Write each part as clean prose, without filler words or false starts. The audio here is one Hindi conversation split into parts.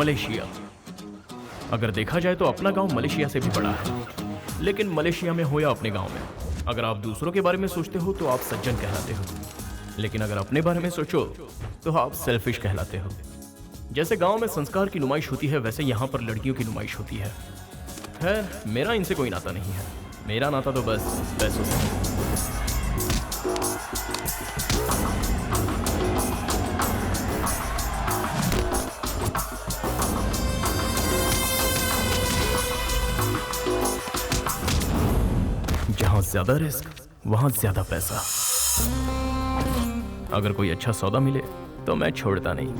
मलेशिया। अगर देखा जाए तो अपना गांव मलेशिया से भी बड़ा है, लेकिन मलेशिया में हो या अपने गांव में, अगर आप दूसरों के बारे में सोचते हो तो आप सज्जन कहलाते हो, लेकिन अगर अपने बारे में सोचो तो आप सेल्फिश कहलाते हो। जैसे गांव में संस्कार की नुमाइश होती है, वैसे यहाँ पर लड़कियों की नुमाइश होती है। खैर, मेरा इनसे कोई नाता नहीं है, मेरा नाता तो बस पैसों से है। जहां ज्यादा रिस्क वहां ज्यादा पैसा। अगर कोई अच्छा सौदा मिले तो मैं छोड़ता नहीं।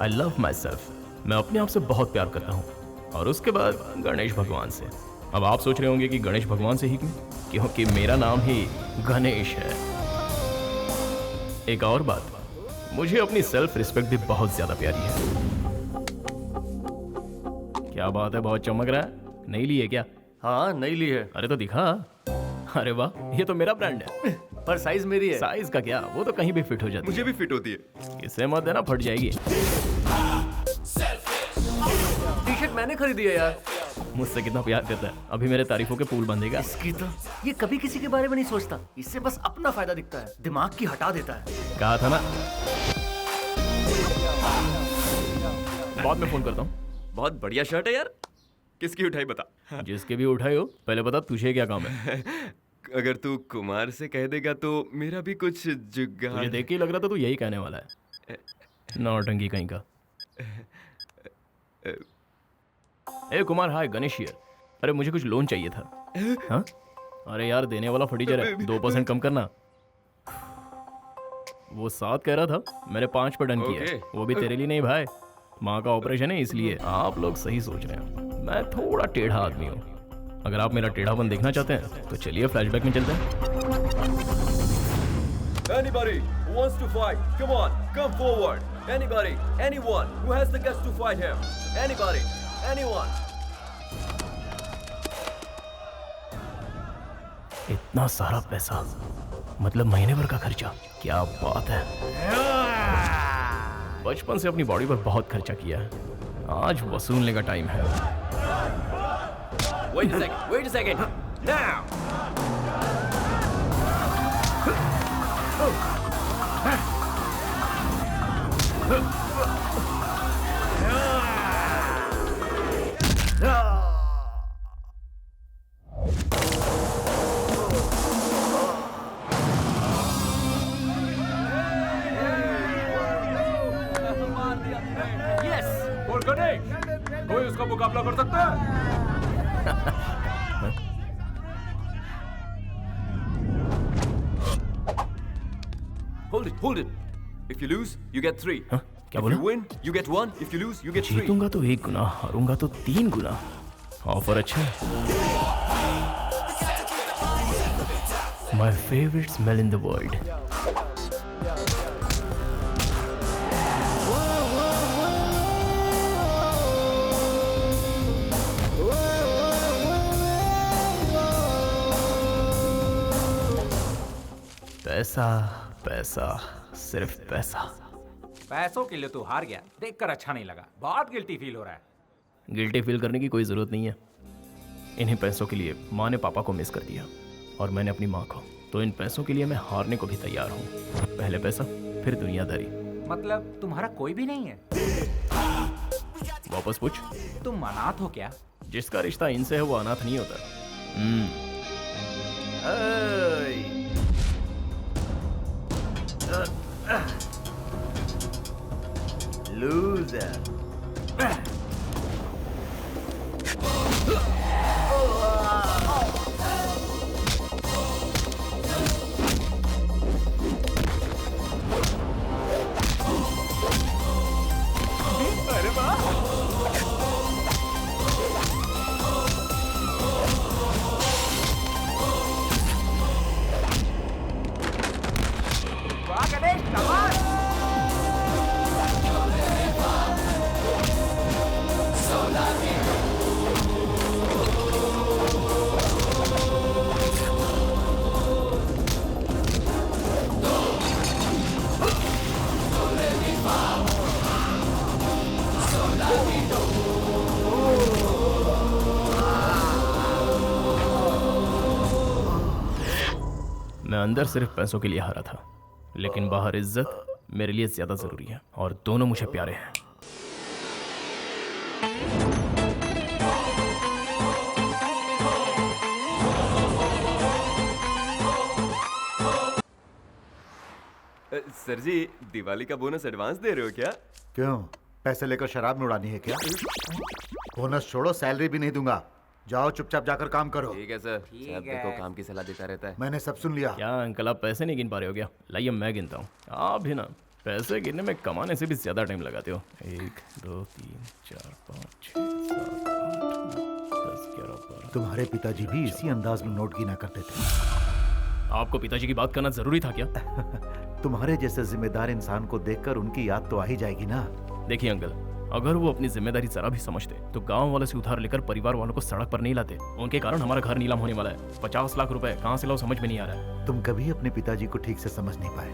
I love my self. मैं अपने आप से बहुत प्यार करता हूं, और उसके बाद गणेश भगवान से। अब आप सोच रहे होंगे कि गणेश भगवान से ही क्यों? क्योंकि मेरा नाम ही गणेश है। एक और बात, मुझे अपनी सेल्फ रिस्पेक्ट भी बहुत ज्यादा प्यारी है। क्या बात है, बहुत चमक रहा है। नहीं ली है क्या? हाँ, नहीं ली है। अरे तो दिखा। अरे वाह, ये तो मेरा ब्रांड है। पर साइज मेरी है। साइज का क्या, वो तो कहीं भी फिट हो जाती है। मुझे भी फिट होती है। इससे मत देना, फट जाएगी। टी शर्ट मैंने खरीदी है यार। मुझसे कितना प्यार करता है, अभी मेरे तारीफों के पुल बंधेगा। इसकी तो ये कभी किसी के बारे में नहीं सोचता, इससे बस अपना फायदा दिखता है, दिमाग की हटा देता है। कहा था ना। बाद में फोन करता हूँ। बहुत बढ़िया शर्ट है यार। किसकी उठाई बता। जिसके भी उठाए हो, पहले बता तुझे क्या काम है। अगर तू कुमार से कह देगा तो मेरा भी कुछ जुगाड़। मुझे देख के ही लग रहा था तू यही कहने वाला है। नौटंकी कहीं का। ए कुमार, हाय, गणेश हियर। अरे मुझे कुछ लोन चाहिए था। हाँ? अरे यार, देने वाला फटीचर है, 2% कम करना। वो 7 कह रहा था, मैंने 5 पर डन किया। वो भी तेरे लिए नहीं भाई, माँ का ऑपरेशन है इसलिए। आप लोग सही सोच रहे हैं, मैं थोड़ा टेढ़ा आदमी हूँ। अगर आप मेरा टेढ़ापन देखना चाहते हैं तो चलिए फ्लैशबैक में चलते हैं। Anybody who wants to fight, come on, come forward. Anybody, anyone who has the guts to fight him. Anybody, anyone. इतना सारा पैसा, मतलब महीने भर का खर्चा। क्या बात है। बचपन से अपनी बॉडी पर बहुत खर्चा किया है, आज वसूलने का टाइम है। Wait a second. Now. और गणेश, कोई उसका मुकाबला कर सकता है? Hold it. If you lose, you get 3. हाँ? क्या If बोला? you win, you get 1. If you lose, you get 3. जीतूंगा तो 1 गुना, हारूंगा तो 3 गुना। ऑफर अच्छा है। My favorite smell in the world. पैसा पैसा, सिर्फ पैसा। पैसों के लिए तू हार गया, देखकर अच्छा नहीं लगा, बहुत गिल्टी फील हो रहा है। गिल्टी फील करने की कोई जरूरत नहीं है। इन्हीं पैसों के लिए माँ ने पापा को मिस कर दिया, और मैंने अपनी माँ को। तो इन पैसों के लिए मैं हारने को भी तैयार हूँ। पहले पैसा, फिर दुनियादारी। मतलब तुम्हारा कोई भी नहीं है? वापस पूछ। तुम अनाथ हो क्या? जिसका रिश्ता इनसे है वो अनाथ नहीं होता। Loser. वाह गणेश, शाबाश! मैं अंदर सिर्फ पैसों के लिए हारा था, लेकिन बाहर इज्जत मेरे लिए ज्यादा जरूरी है और दोनों मुझे प्यारे हैं। सर जी, दिवाली का बोनस एडवांस दे रहे हो क्या? क्यों, पैसे लेकर शराब में उड़ानी है क्या? बोनस छोड़ो, सैलरी भी नहीं दूंगा। जाओ चुपचाप जाकर काम करो। ठीक है सर। साहब देखो काम की सलाह देता रहता है। मैंने सब सुन लिया। क्या अंकल, आप पैसे नहीं गिन पा रहे हो क्या? लाइए मैं गिनता हूँ। आप भी ना पैसे गिनने में कमाने से भी ज्यादा टाइम लगाते हो। 1 2 3 4 5 6 7 8 9 10 11 12। तुम्हारे पिताजी भी इसी अंदाज में नोट गिना करते थे। आपको पिताजी की बात करना जरूरी था क्या? तुम्हारे जैसे जिम्मेदार इंसान को देखकर उनकी याद तो आ ही जाएगी ना। देखिए अंकल, अगर वो अपनी जिम्मेदारी जरा भी समझते तो गांव वालों से उधार लेकर परिवार वालों को सड़क पर नहीं लाते। उनके कारण हमारा घर नीलाम होने वाला है। 50 लाख रुपए कहाँ से लाओ समझ में नहीं आ रहा है। तुम कभी अपने पिताजी को ठीक से समझ नहीं पाए।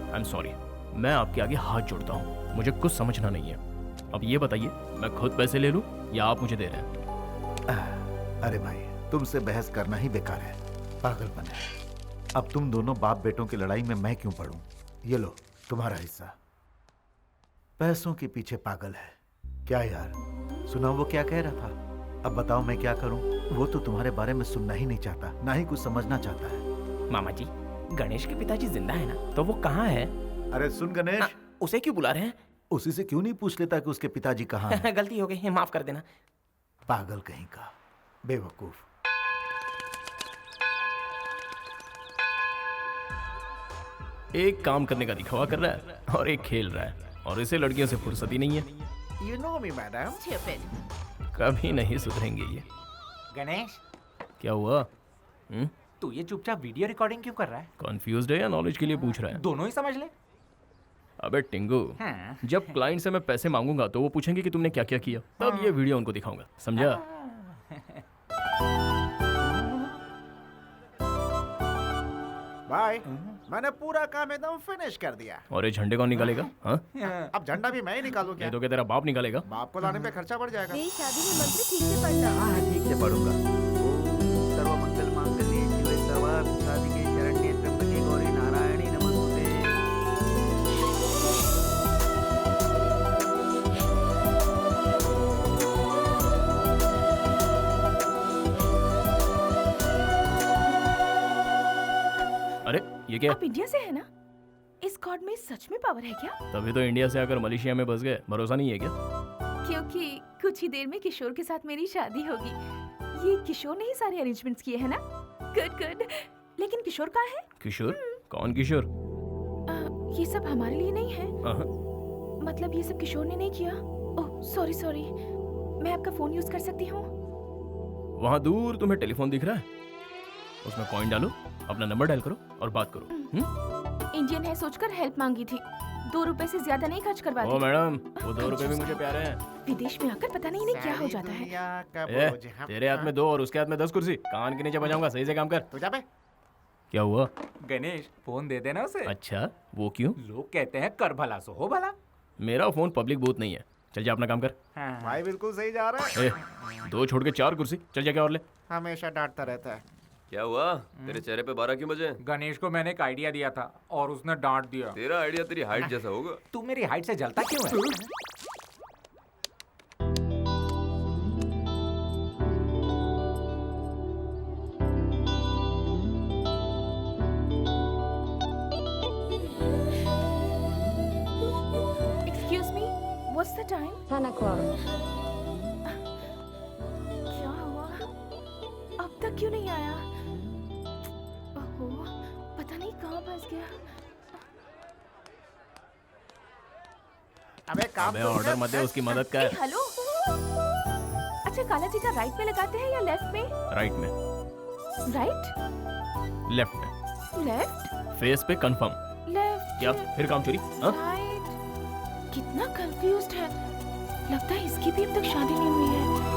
आई एम सॉरी, मैं आपके आगे हाथ जोड़ता हूँ, मुझे कुछ समझना नहीं है। अब ये बताइए, मैं खुद पैसे ले लूँ या आप मुझे दे रहे हैं? अरे भाई, तुमसे बहस करना ही बेकार है, पागलपन है। अब तुम दोनों बाप बेटों की लड़ाई में मैं क्यों पड़ूं? ये लो तुम्हारा हिस्सा। पैसों के पीछे पागल है क्या यार? सुना वो क्या कह रहा था? अब बताओ मैं क्या करूं? वो तो तुम्हारे बारे में सुनना ही नहीं चाहता, ना ही कुछ समझना चाहता है। मामा जी, गणेश के पिताजी जिंदा है ना? तो वो कहाँ है? अरे सुन गणेश, उसे क्यों बुला रहे हैं? उसी से क्यों नहीं पूछ लेता कि उसके पिताजी कहाँ हैं? गलती हो गई, माफ कर देना। पागल कहीं का, बेवकूफ। एक काम करने का दिखावा कर रहा है और एक खेल रहा है, और इसे लड़कियों से फुर्सत ही नहीं है। You know me, madam. कभी नहीं सुधरेंगे ये। गणेश, क्या हुआ? तू ये चुपचाप वीडियो रिकॉर्डिंग क्यों कर रहा है? कॉन्फ्यूज्ड है या नॉलेज के लिए पूछ रहा है? दोनों ही समझ ले। अबे टिंगू, हाँ। जब क्लाइंट से मैं पैसे मांगूंगा तो वो पूछेंगे कि तुमने क्या क्या किया, तब ये वीडियो उनको दिखाऊंगा, समझा? बाय। मैंने पूरा काम एकदम फिनिश कर दिया। और ये झंडे कौन निकालेगा? हाँ? अब झंडा भी मैं ही निकालूं क्या? ये तो क्या तेरा बाप निकालेगा? बाप को लाने पे खर्चा बढ़ जाएगा। मेरी शादी में मंत्र ठीक से पढ़ना। हाँ ठीक से पढ़ूंगा। ओम सर्वमंगल मांगल्ये शिवे सर्वार्थ साधिके शरण्ये त्र्यंबके गौरी नारायणी नमोस्तुते। अरे ये क्या? आप इंडिया से है ना? इस गॉड में सच में पावर है क्या? तभी तो इंडिया से आकर मलेशिया में बस गए, भरोसा नहीं है क्या? क्योंकि कुछ ही देर में किशोर के साथ मेरी शादी होगी। ये किशोर ने ही सारे अरेंजमेंट्स किए हैं ना? Good good. लेकिन किशोर कहाँ है? किशोर? कौन किशोर? ये सब हमारे लिए नहीं है। हाँ। मतलब ये सब किशोर ने नहीं किया। Oh sorry sorry. मैं आपका फोन यूज कर सकती हूँ? वहाँ दूर तुम्हें टेलीफोन दिख रहा है, उसमें कॉइन डालो, अपना नंबर डायल करो और बात करो। इंडियन है सोचकर हेल्प मांगी थी। 2 रुपए से ज्यादा नहीं खर्च करवा ओ दी। मैडम, वो 2 रुपए भी मुझे प्यारे हैं। विदेश में आकर पता नहीं इन्हें क्या हो जाता है। ए, तेरे हाथ में 2 और उसके हाथ में 10 कुर्सी, कान के नीचे बजाऊंगा, सही से काम कर। तू जा बे। क्या हुआ? गणेश, फोन दे देना उसे। अच्छा, वो क्यों? लोग कहते हैं कर भला सो हो भला। मेरा फोन पब्लिक बूथ नहीं है, चल जा अपना काम कर। हाँ। भाई बिल्कुल सही जा रहा है। ए, 2 छोड़ के 4 कुर्सी, चल जा, क्या और ले। हमेशा डांटता रहता है। क्या हुआ? तेरे चेहरे पे 12 क्यों बजे? गणेश को मैंने एक आइडिया दिया था और उसने डांट दिया। तेरा आइडिया तेरी हाइट जैसा होगा। तू मेरी हाइट से जलता क्यों है? Excuse me, what's the time? 10 o'clock. क्या हुआ? अब तक क्यों नहीं आया? ओहो, पता नहीं कहाँ फंस गया। अबे काम अबे ऑर्डर मत दे, उसकी मदद ए, कर। हेलो। अच्छा, काला टीका राइट में लगाते हैं या लेफ्ट में? राइट में, राइट, लेफ्ट में, लेफ्ट, फेस पे कंफर्म। लेफ्ट। क्या फिर काम चोरी? हाँ? राइट। कितना कंफ्यूज्ड है। लगता है इसकी भी अब तक शादी नहीं हुई है।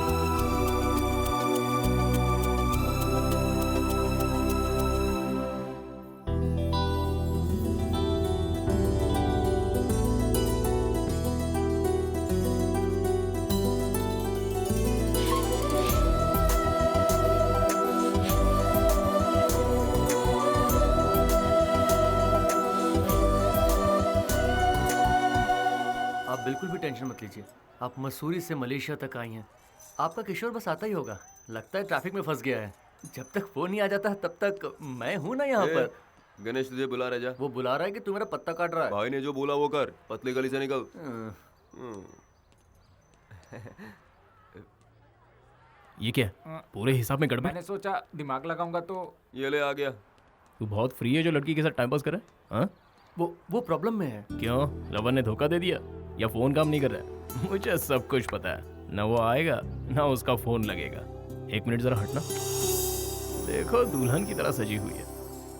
टेंशन मत लीजिए। आप मसूरी से मलेशिया तक आई हैं, आपका किशोर बस आता ही होगा। लगता है ट्रैफिक में फंस गया है। जब तक फोन नहीं आ जाता तब तक मैं हूं ना यहाँ पर। गणेश तुझे बुला रहा है, जा। वो बुला रहा है कि तू मेरा पत्ता काट रहा है? भाई ने जो बोला वो कर, पतली गली से निकल। ये क्या पूरे हिसाब में गड़बड़? मैंने सोचा दिमाग लगाऊंगा तो ये ले आ गया। तू बहुत फ्री है जो लड़की के साथ टाइम पास कर रहा है? हाँ? वो प्रॉब्लम में है। क्यों? लवर ने धोखा दे दिया या फोन काम नहीं कर रहा है? मुझे सब कुछ पता है। ना वो आएगा ना उसका फोन लगेगा। एक मिनट जरा हटना। देखो दुल्हन की तरह सजी हुई है।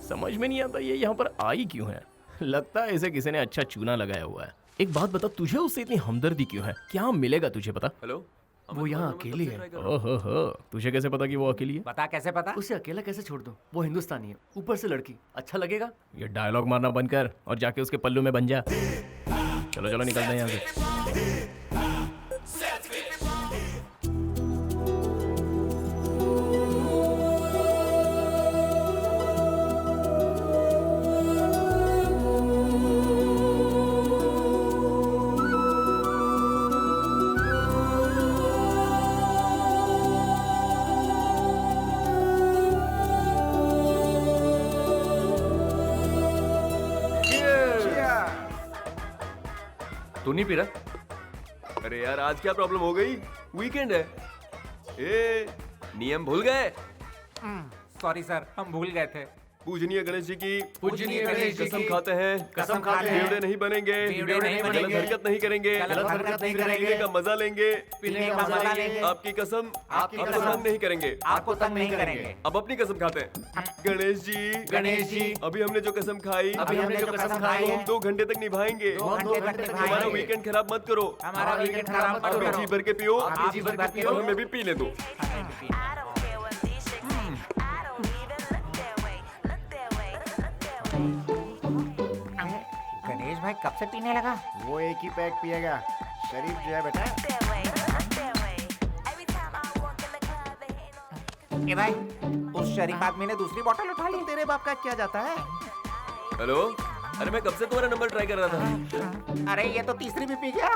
समझ में नहीं आता ये यहाँ पर आई क्यों है। लगता है इसे किसी ने अच्छा चूना लगाया हुआ है। एक बात बता, तुझे उससे इतनी हमदर्दी क्यों है? क्या मिलेगा तुझे पता? हेलो, वो यहाँ अकेली है। ओहो, तुझे कैसे पता कि वो अकेली है? बता कैसे पता? उसे अकेला कैसे छोड़ दूं? वो हिंदुस्तानी है, ऊपर से लड़की, अच्छा लगेगा? ये डायलॉग मारना बंद कर और जाके उसके पल्लू में बन जा। चलो चलो निकलते हैं यहाँ से। तू नहीं पी रहा? अरे यार आज क्या प्रॉब्लम हो गई? वीकेंड है। ए, नियम भूल गए? सॉरी सर, हम भूल गए थे। पूजनीय गणेश जी की पूजनीय गणेश जी कसम की खाते हैं, कसम खाते हैं, बेवड़े नहीं बनेंगे, बेवड़े नहीं गलत बनेंगे, हरकत नहीं करेंगे, गलत हरकत नहीं पीने करेंगे, का मजा लेंगे, पीने का मजा लेंगे, आपकी कसम आपकी आपको कसम, तंग नहीं करेंगे। आपको तंग नहीं करेंगे। अब अपनी कसम खाते हैं। गणेश जी, गणेश जी, अभी हमने जो कसम खाई, अभी हमने जो कसम खाई वो है, हम 2 घंटे तक निभाएंगे। 2 घंटे तक निभाएंगे। हमारा वीकेंड खराब मत करो। हमारा वीकेंड खराब मत आप भी करो। जी भर के पियो, आप भी जी भर के पियो। और हमें भी पीने दो। गणेश भाई कब से पीने लगा? वो एक ही पैक पिएगा, शरीफ जो है बेटा। ए भाई, उस शरीफ आदमी ने दूसरी बोतल उठा ली। तेरे बाप का क्या जाता है? हेलो, अरे मैं कब से तुम्हारा नंबर ट्राई कर रहा था। अरे ये तो तीसरी भी पी गया।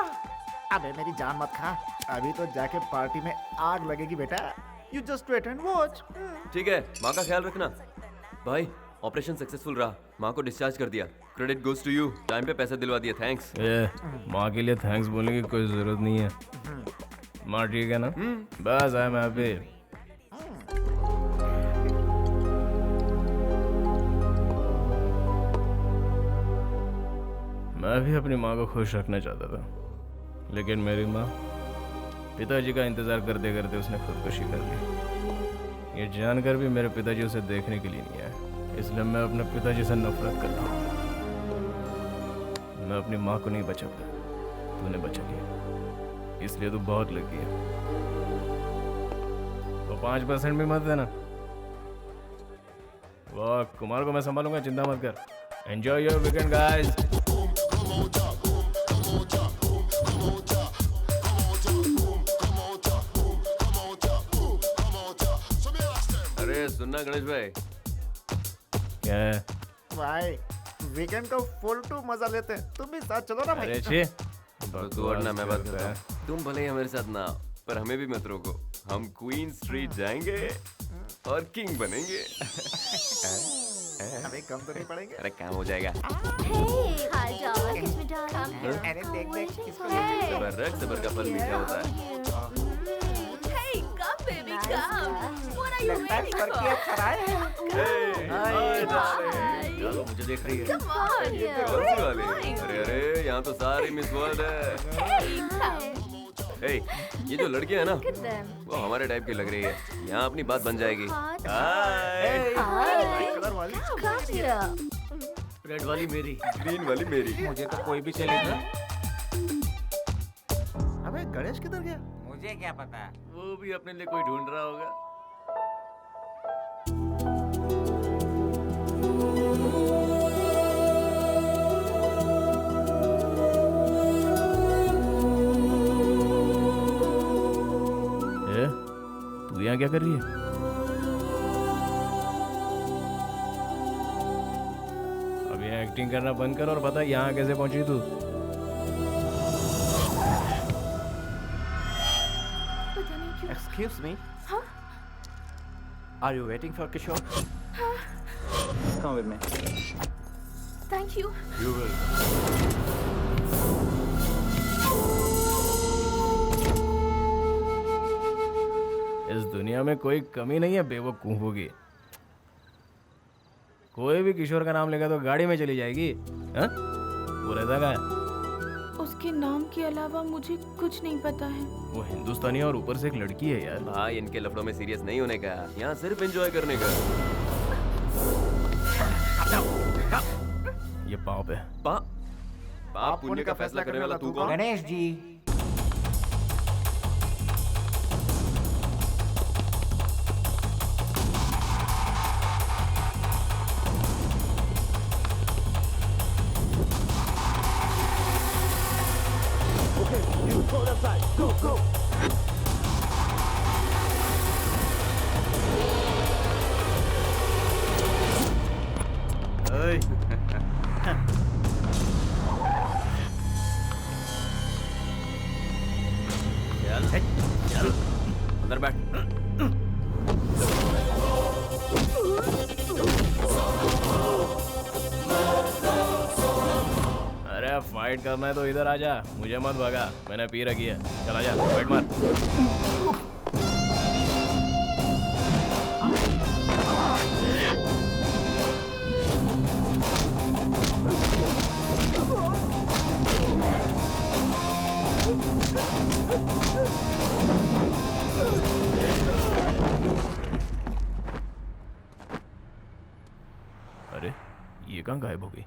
अबे मेरी जान मत खा, अभी तो जाके पार्टी में आग लगेगी बेटा। You just wait and watch. ठीक है, माँ का ख्याल रखना। भाई ऑपरेशन सक्सेसफुल रहा, माँ को डिस्चार्ज कर दिया। Credit goes to you, time पे पैसा दिलवा दिया, थैंक्स। माँ के लिए थैंक्स बोलने की कोई जरूरत नहीं है। माँ ठीक है ना? बस आई एम हैप्पी। मैं भी अपनी माँ को खुश रखना चाहता था, लेकिन मेरी माँ पिताजी का इंतजार करते करते उसने खुदकुशी कर ली। ये जानकर भी मेरे पिताजी उसे देखने के लिए नहीं आए, इसलिए मैं अपने पिताजी से नफरत करता हूँ। मैं अपनी माँ को नहीं बचा पाया, तूने बचा लिया, इसलिए तू बहुत लकी है। तो 5% भी मत देना। वाह, कुमार को मैं संभालूंगा, चिंता मत कर। Enjoy your weekend guys. अरे सुनना गणेश भाई, क्या है? भाई वीकेंड को फुल टू मजा लेते हैं, तुम भी साथ चलो ना भाई। अरे छे, तो तू और ना मैं बात करता हूँ। तुम भले ही हमारे साथ ना आओ, पर हमें भी मत रोको। हम क्वीन स्ट्रीट जाएंगे और किंग बनेंगे। अबे कम तो नहीं पड़ेंगे। अरे काम हो जाएगा। अरे देख देख इसको। सबर का फल मीठा होता है। लगता है करके अच्छा है। चलो, मुझे देख रही है। कौन सी वाली? अरे अरे, यहाँ तो सारी मिस वर्ल्ड है। हे, ये जो लड़की है ना, वो हमारे टाइप की लग रही है। यहाँ अपनी बात बन जाएगी। हाय। कलर वाली, रेड वाली मेरी, ग्रीन वाली मेरी। मुझे तो कोई भी चलेगा। अबे गणेश किधर गया? मुझे क्या पता। वो भी अपने लिए कोई ढूंढ रहा होगा। तू यहाँ क्या कर रही है? अब यहाँ एक्टिंग करना बंद कर और बता यहाँ कैसे पहुंची तू? पता नहीं क्यों। Excuse me. हाँ? Are you waiting for Kishore? Come with me. Thank you. You will. इस दुनिया में कोई कमी नहीं है बेवकूफों की। कोई भी किशोर का नाम लेगा तो गाड़ी में चली जाएगी। हाँ? वो रहता का है? उसके नाम के अलावा मुझे कुछ नहीं पता है। वो हिंदुस्तानी और ऊपर से एक लड़की है यार। भाई इनके लफड़ों में सीरियस नहीं होने का, यहाँ सिर्फ एंजॉय करने का। ये पाप है। पाप पुण्य का फैसला करने वाला तू कौन? गणेश जी। ओए, चल अंदर बैठ। अरे अब फाइट करना है तो इधर आ जा, मुझे मत भगा, मैंने पी रखी है। चल आ जा, फाइट मार। अरे ये कहाँ गायब हो गई?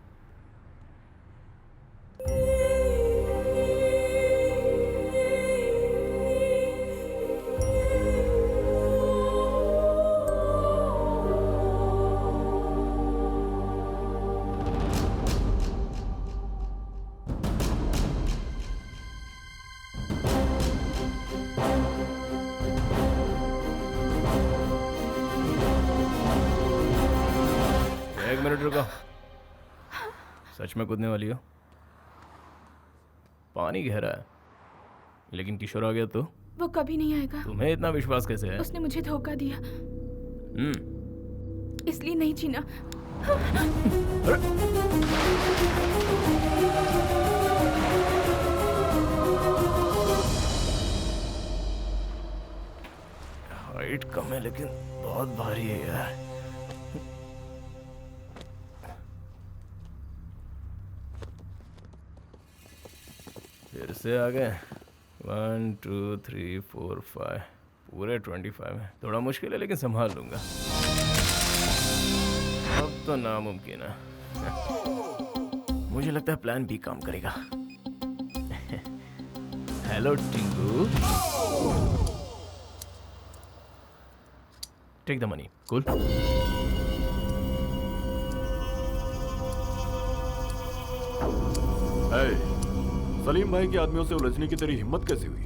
एक मिनट रुको। सच में कूदने वाली हो? पानी गहरा है, लेकिन किशोर आ गया तो? वो कभी नहीं आएगा। तुम्हें इतना विश्वास कैसे है? उसने मुझे धोखा दिया, इसलिए नहीं जीना। हाइट कम है लेकिन बहुत भारी है यार। फिर से आ गए। 1 2 3 4 5 पूरे 25 है। थोड़ा मुश्किल है लेकिन संभाल लूंगा। अब तो नामुमकिन है। मुझे लगता है प्लान बी काम करेगा। Hello Tingu, take the money. Cool. Salim भाई के आदमियों से उलझने की तेरी हिम्मत कैसे हुई?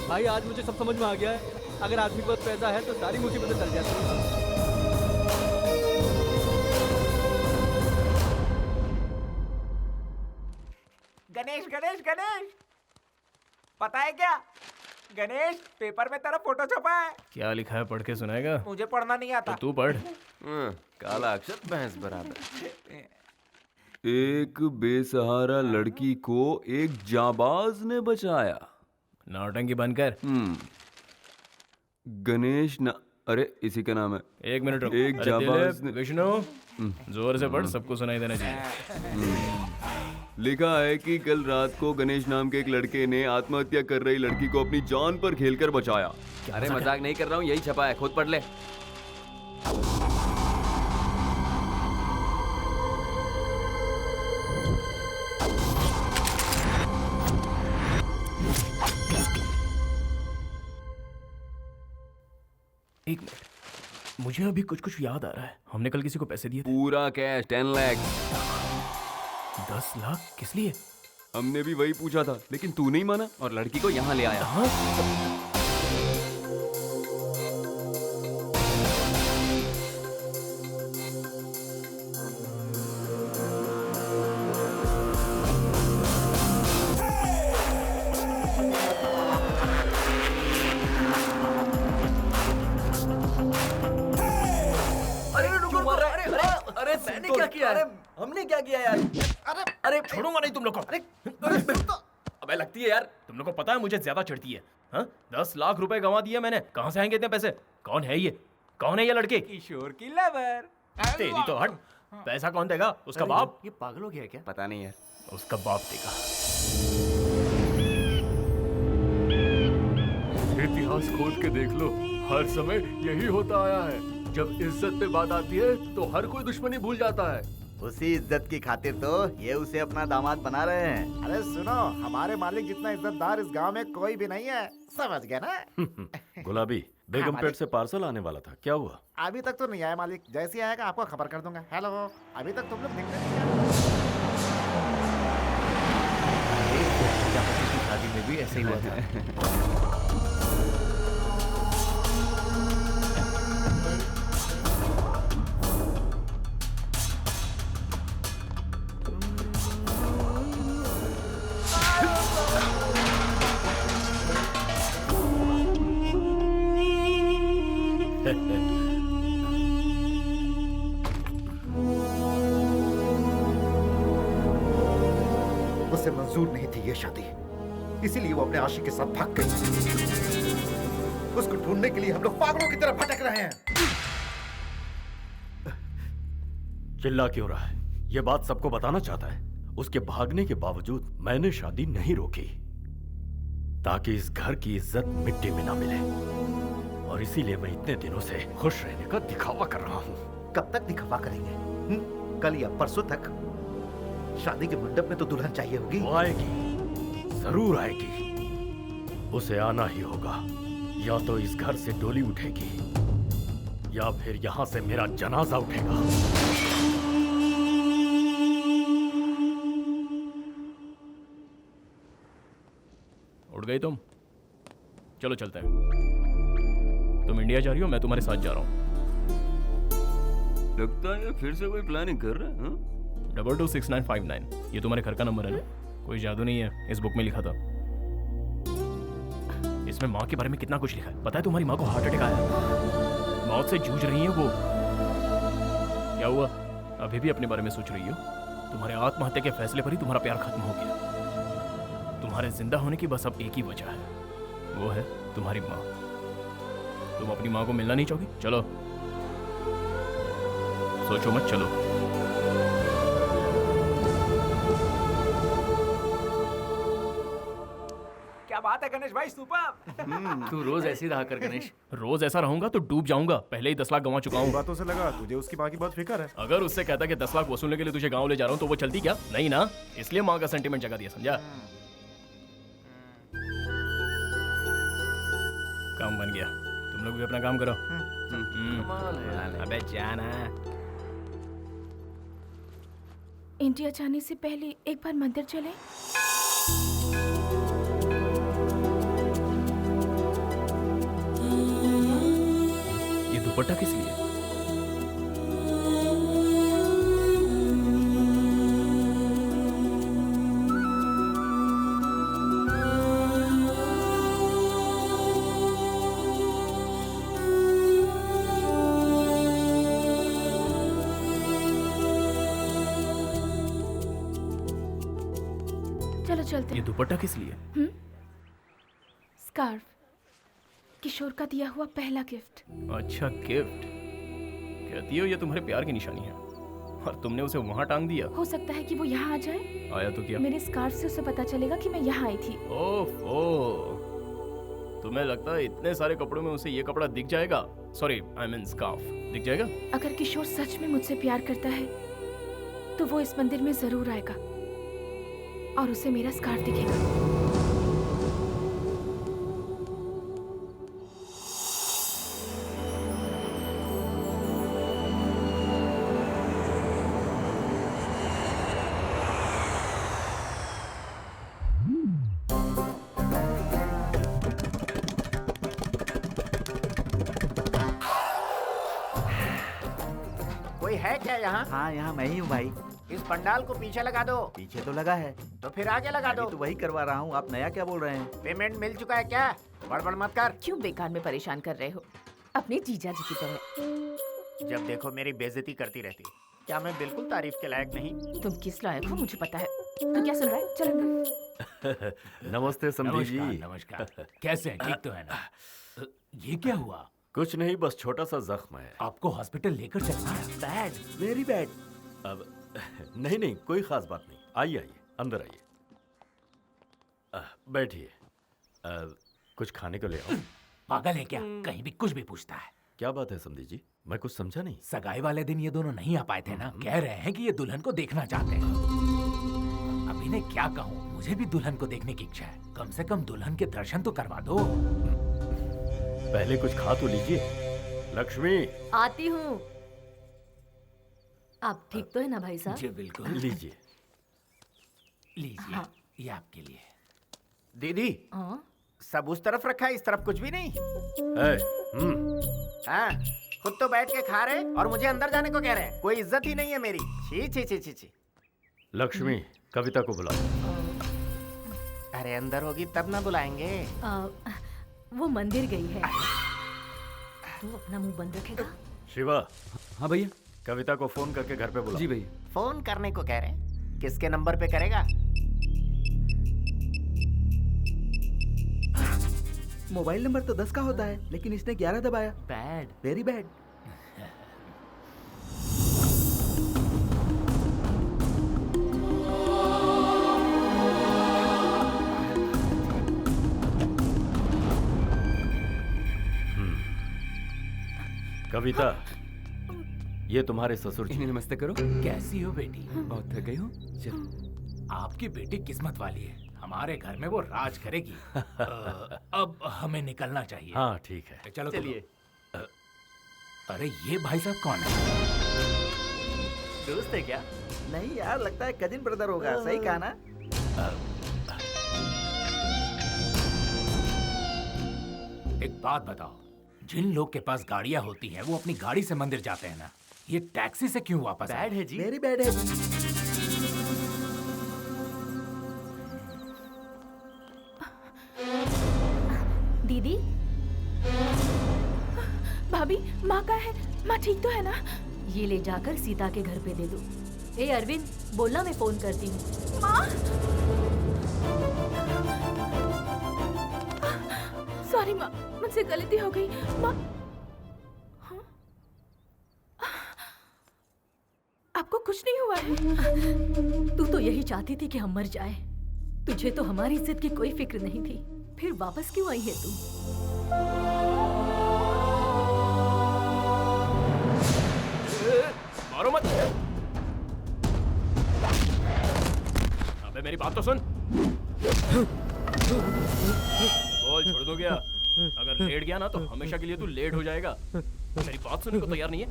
भाई आज मुझे सब समझ में आ गया है। अगर आदमी के पास पैसा है तो सारी मुसीबतें टल जाती हैं। गणेश गणेश गणेश, पता है क्या गणेश, पेपर में तेरा फोटो छपा है। क्या लिखा है पढ़ के सुनाएगा? मुझे पढ़ना नहीं आता। तो तू पढ़। काला अक्षर भैंस बराबर। एक बेसहारा लड़की को एक जाबाज ने बचाया। नौटंकी बंद कर। गणेश ना, अरे इसी का नाम है। एक मिनट रुक। एक अरे जाबाज दिलीप, विष्णु जोर से पढ़, सबको सुनाई देना चाहिए। लिखा है कि कल रात को गणेश नाम के एक लड़के ने आत्महत्या कर रही लड़की को अपनी जान पर खेलकर बचाया। अरे मजाक नहीं कर रहा हूँ, यही छपा है, खुद पढ़ ले। एक मिनट, मुझे अभी कुछ कुछ याद आ रहा है। हमने कल किसी को पैसे दिए थे। पूरा कैश 10 लाख। 10 लाख किस लिए? हमने भी वही पूछा था, लेकिन तू नहीं माना और लड़की को यहाँ ले आया। अरे रुको, अरे मैंने क्या किया है? हमने क्या किया यार? अरे छोड़ूंगा नहीं तुम लोग को। अबे लगती है यार। तुम लोग को पता है मुझे ज्यादा चढ़ती है। हाँ 10 लाख रुपए गंवा दिए मैंने, कहाँ से आएंगे इतने पैसे? कौन है ये? कौन है ये लड़के? किशोर की लवर। तेरी तो हट। पैसा कौन देगा? उसका बाप? ये पागल हो गया है क्या? पता नहीं यार। उसका बाप देगा। इतिहास खोद के देख लो, हर समय यही होता आया है। जब इज्जत पे बात आती है तो हर कोई दुश्मनी भूल जाता है। उसी इज्जत की खातिर तो ये उसे अपना दामाद बना रहे हैं। अरे सुनो, हमारे मालिक जितना इज्जतदार इस गांव में कोई भी नहीं है, समझ गए ना? गुलाबी, बेगमपेट मालिक। से पार्सल आने वाला था, क्या हुआ? अभी तक तो नहीं आया मालिक, जैसे ही आएगा आपको खबर कर दूंगा। हेलो, अभी तक तुम लोग दिखते नहीं हैं। प्रजापति की शादी में भी ऐसे ही हुआ था। उसे मंजूर नहीं थी ये शादी, इसीलिए वो अपने आशिक के साथ भाग गई। उसको ढूंढने के लिए हम लोग पागलों की तरह भटक रहे हैं। चिल्ला क्यों रहा है? ये बात सबको बताना चाहता है। उसके भागने के बावजूद मैंने शादी नहीं रोकी, ताकि इस घर की इज्जत मिट्टी में ना मिले। और इसीलिए मैं इतने दिनों से खुश रहने का दिखावा कर रहा हूँ। कब तक दिखावा करेंगे? कल या परसों तक? शादी के मंडप में तो दुल्हन चाहिए होगी। वो आएगी, जरूर आएगी। उसे आना ही होगा। या तो इस घर से डोली उठेगी, या फिर यहाँ से मेरा जनाजा उठेगा। उठ गई तुम? चलो चलते हैं। तुम इंडिया जा रही हो, मैं तुम्हारे साथ जा रहा हूँ। लगता है फिर से कोई प्लानिंग कर रहा है। 226959, ये तुम्हारे घर का नंबर है ना? कोई जादू नहीं है, इस बुक में लिखा था। इसमें माँ के बारे में कितना कुछ लिखा है। पता है तुम्हारी माँ को हार्ट अटैक आया है, मौत से जूझ रही है वो। क्या हुआ, अभी भी अपने बारे में सोच रही हो? तुम्हारे आत्महत्या के फैसले पर ही तुम्हारा प्यार खत्म हो गया। तुम्हारे जिंदा होने की बस अब एक ही वजह है, वो है तुम्हारी माँ। तुम अपनी माँ को मिलना नहीं चाहोगी? चलो, सोचो मत, चलो। क्या बात है गणेश भाई, सुपर। तू रोज ऐसे ही रहा कर गणेश। रोज ऐसा रहूंगा तो डूब जाऊंगा। पहले ही 10 लाख गंवा चुका हूँ। बातों से लगा तुझे उसकी माँ की बहुत फिक्र है। अगर उससे कहता कि 10 लाख वसूलने के लिए तुझे गांव ले जा रहा हूँ तो वो चलती क्या? नहीं ना, इसलिए माँ का सेंटीमेंट जगा दिया, समझा? काम बन गया, तुम लोग भी अपना काम करो। अबे जाना। इंडिया जाने से पहले एक बार मंदिर चले। ये दुपट्टा किस लिए? चलो चलते ये हैं। दुपट्टा किस लिए? स्कार्फ, किशोर का दिया हुआ पहला गिफ्ट। अच्छा, गिफ्ट। कहती हो ये तुम्हारे प्यार की निशानी है, और तुमने उसे वहां टांग दिया। हो सकता है कि वो यहाँ आ जाए। आया तो क्या? मेरे स्कार्फ से उसे पता चलेगा कि मैं यहाँ आई थी। ओफो, तुम्हें लगता है इतने सारे कपड़ों में उसे ये कपड़ा दिख जाएगा? सॉरी, आई मीन स्कार्फ दिख जाएगा? अगर किशोर सच में मुझसे प्यार करता है तो वो इस मंदिर में जरूर आएगा और उसे मेरा स्कार्फ दिखेगा। कोई है क्या यहाँ? हाँ यहाँ मैं ही हूँ भाई। इस पंडाल को पीछे लगा दो। पीछे तो लगा है। तो फिर आगे लगा दो। तो वही करवा रहा हूँ, आप नया क्या बोल रहे हैं? पेमेंट मिल चुका है क्या? बड़बड़ मत कर। क्यों बेकार में परेशान कर रहे हो? अपने जीजा जी की तरह। जब देखो मेरी बेइज्जती करती रहती। क्या मैं बिल्कुल तारीफ के लायक नहीं? तुम किस लायक हो मुझे पता है। तो क्या सुन रहा है? चल अंदर। नमस्ते समधी जी। नमस्कार। कैसे हैं? ठीक तो है ना? ये क्या हुआ? कुछ नहीं, बस छोटा सा जख्म है। आपको हॉस्पिटल लेकर चलना है? Bad, very bad. अब नहीं नहीं, कोई खास बात नहीं। आइए आइए, अंदर आइए। बैठिए। कुछ खाने को ले आओ। पागल है क्या? कहीं भी कुछ भी पूछता है। क्या बात है समधी जी? मैं कुछ समझा नहीं। सगाई वाले दिन ये दोनों नहीं आ पाए थे ना? कह रहे हैं कि ये दुल्हन को देखना चाहते हैं। अब इन्हें क्या कहूँ, मुझे भी दुल्हन को देखने की इच्छा है। कम से कम दुल्हन के दर्शन तो करवा दो। पहले कुछ खा तो लीजिए। लक्ष्मी, आती हूँ। आप ठीक तो है ना भाई साहब? जी बिल्कुल। लीजिए। लीजिए। हाँ। ये आपके लिए। दीदी, हाँ? सब उस तरफ रखा है, इस तरफ कुछ भी नहीं। हाँ, खुद तो बैठ के खा रहे और मुझे अंदर जाने को कह रहे हैं। कोई इज्जत ही नहीं है मेरी। छी छी छी छी छी। लक्ष्मी, कविता को बुलाओ। अरे अंदर होगी तब ना बुलाएंगे। वो मंदिर गई है। तू अपना मुंह बंद रखेगा? शिवा। हाँ भैया। कविता को फोन करके घर पे बुलाओ। जी भैया। फोन करने को कह रहे हैं? किसके नंबर पे करेगा? मोबाइल नंबर तो 10 का होता है, लेकिन इसने 11 दबाया। Bad, very bad. कविता, ये तुम्हारे ससुर जी। नमस्ते करो। कैसी हो बेटी? बहुत थक गई हो? चल। आपकी बेटी किस्मत वाली है। हमारे घर में वो राज करेगी। अब हमें निकलना चाहिए। हाँ ठीक है, चलो चलिए। अरे ये भाई साहब कौन है? दोस्त है क्या? नहीं यार, लगता है कजिन ब्रदर होगा। सही कहा ना? एक बात बताओ, जिन लोग के पास गाड़ियां होती हैं वो अपनी गाड़ी से मंदिर जाते हैं ना, ये टैक्सी से क्यों वापस आए? बैड है जी। वेरी बैड है जी। दीदी, भाभी, माँ का है? माँ ठीक तो है ना? ये ले जाकर सीता के घर पे दे दो। ए अरविंद, बोलना मैं फोन करती हूँ। माँ, सॉरी माँ, मुझसे गलती हो गई। माँ, हाँ? आपको कुछ नहीं हुआ है? तू तो यही चाहती थी कि हम मर जाए। तुझे तो हमारी इज्जत की कोई फिक्र नहीं थी। फिर वापस क्यों आई है तू? मारो मत। अबे मेरी बात तो सुन। बोल, छोड़ दो क्या? अगर लेट गया ना तो हमेशा के लिए तू लेट हो जाएगा। मेरी बात सुनने को तैयार नहीं है?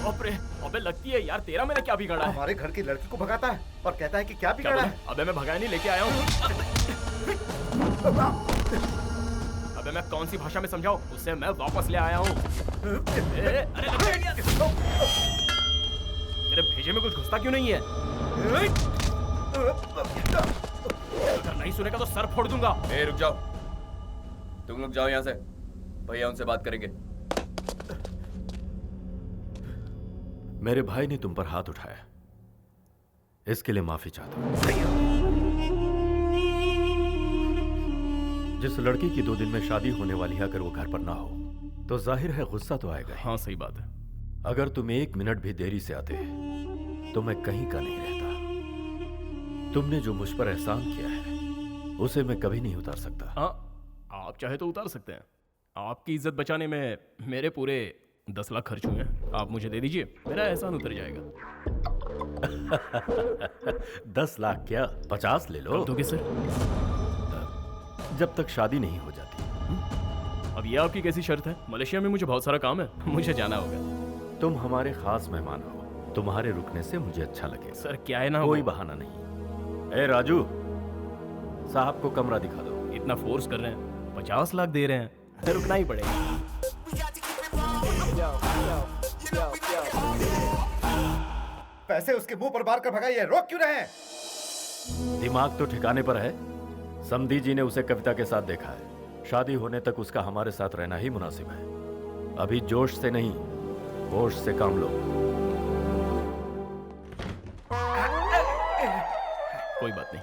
बाप रे, अबे लगती है यार, तेरा मैंने क्या बिगाड़ा है? हमारे घर की लड़की को भगाता है और कहता है कि क्या बिगाड़ा है? अबे मैं भगाया नहीं, लेके आया हूँ। अबे मैं कौन सी भाषा में समझाऊं? उसे मैं वापस ले आया हूँ। अरे तेरे भेजे में कुछ घुसता क्यों नहीं है? अगर नहीं सुनेगा तो सर फोड़ दूंगा। ए रुक जाओ, तुम लोग जाओ यहाँ से, भैया उनसे बात करेंगे। मेरे भाई ने तुम पर हाथ उठाया, इसके लिए माफी चाहता हूं। जिस लड़की की 2 दिन में शादी होने वाली है, अगर वो घर पर ना हो तो जाहिर है गुस्सा तो आएगा। हाँ सही बात है। अगर तुम 1 मिनट भी देरी से आते तो मैं कहीं का नहीं रहता। तुमने जो मुझ पर एहसान किया है उसे मैं कभी नहीं उतार सकता। हाँ, आप चाहे तो उतार सकते हैं। आपकी इज्जत बचाने में मेरे पूरे 10 लाख खर्च हुए हैं। आप मुझे दे दीजिए, मेरा एहसान उतर जाएगा। 10 लाख क्या, 50 ले लो। दोगे सर? जब तक शादी नहीं हो जाती। अब ये आपकी कैसी शर्त है? मलेशिया में मुझे बहुत सारा काम है, मुझे जाना होगा। तुम हमारे खास मेहमान हो, तुम्हारे रुकने से मुझे अच्छा लगे। सर क्या है ना, कोई बहाना नहीं। ए राजू, साहब को कमरा दिखा दो। इतना फोर्स कर रहे हैं, 50 लाख दे रहे हैं, रुकना ही पड़ेगा। पैसे उसके मुंह पर मार कर भगाइए, रोक क्यों रहे हैं? दिमाग तो ठिकाने पर है। समधी जी ने उसे कविता के साथ देखा है। शादी होने तक उसका हमारे साथ रहना ही मुनासिब है। अभी जोश से नहीं, होश से काम लो। कोई बात नहीं।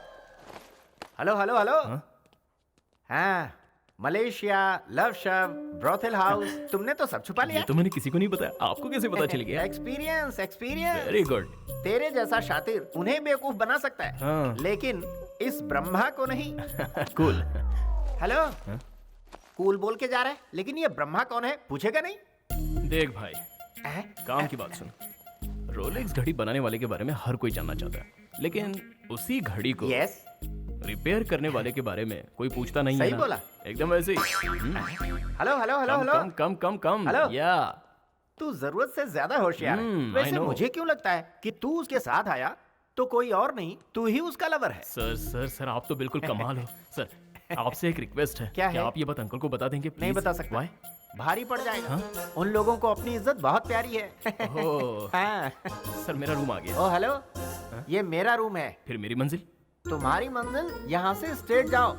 Hello hello hello. हाँ, मलेशिया, लव शव, ब्रोथल हाउस, तुमने तो सब छुपा लिया। ये तो मैंने किसी को नहीं बताया, आपको कैसे पता चल गया? Experience experience. Very good. तेरे जैसा शातिर उन्हें बेवकूफ बना सकता है, हाँ। लेकिन इस ब्रह्मा को नहीं। कूल। हेलो, कूल बोल के जा रहा है, लेकिन ये ब्रह्मा कौन है पूछेगा नहीं? देख भाई, काम की बात सुन। रोलेक्स घड़ी बनाने वाले के बारे में हर कोई जानना चाहता है, लेकिन उसी घड़ी को यस रिपेयर करने वाले के बारे में कोई पूछता नहीं है सही ना? बोला। एकदम ऐसे ही। Hello hello hello hello. Come come come come. Hello. या तू जरूरत से ज्यादा होशियार है। I वैसे know। मुझे क्यों लगता है कि तू उसके साथ आया तो कोई और नहीं, तू ही उसका लवर है। सर सर सर, आप तो बिल्कुल कमाल हो। सर, आपसे एक रिक्वेस्ट है। क्या है? आप ये बात अंकल को बता देंगे नहीं please? बता सकता। Why? भारी पड़ जाएगा। उन लोगों को अपनी इज्जत बहुत प्यारी है। ओह, हाँ। सर मेरा रूम आ गया। ओ हेलो, ये मेरा रूम है। फिर मेरी मंजिल? तुम्हारी मंजिल यहाँ से स्ट्रेट जाओ।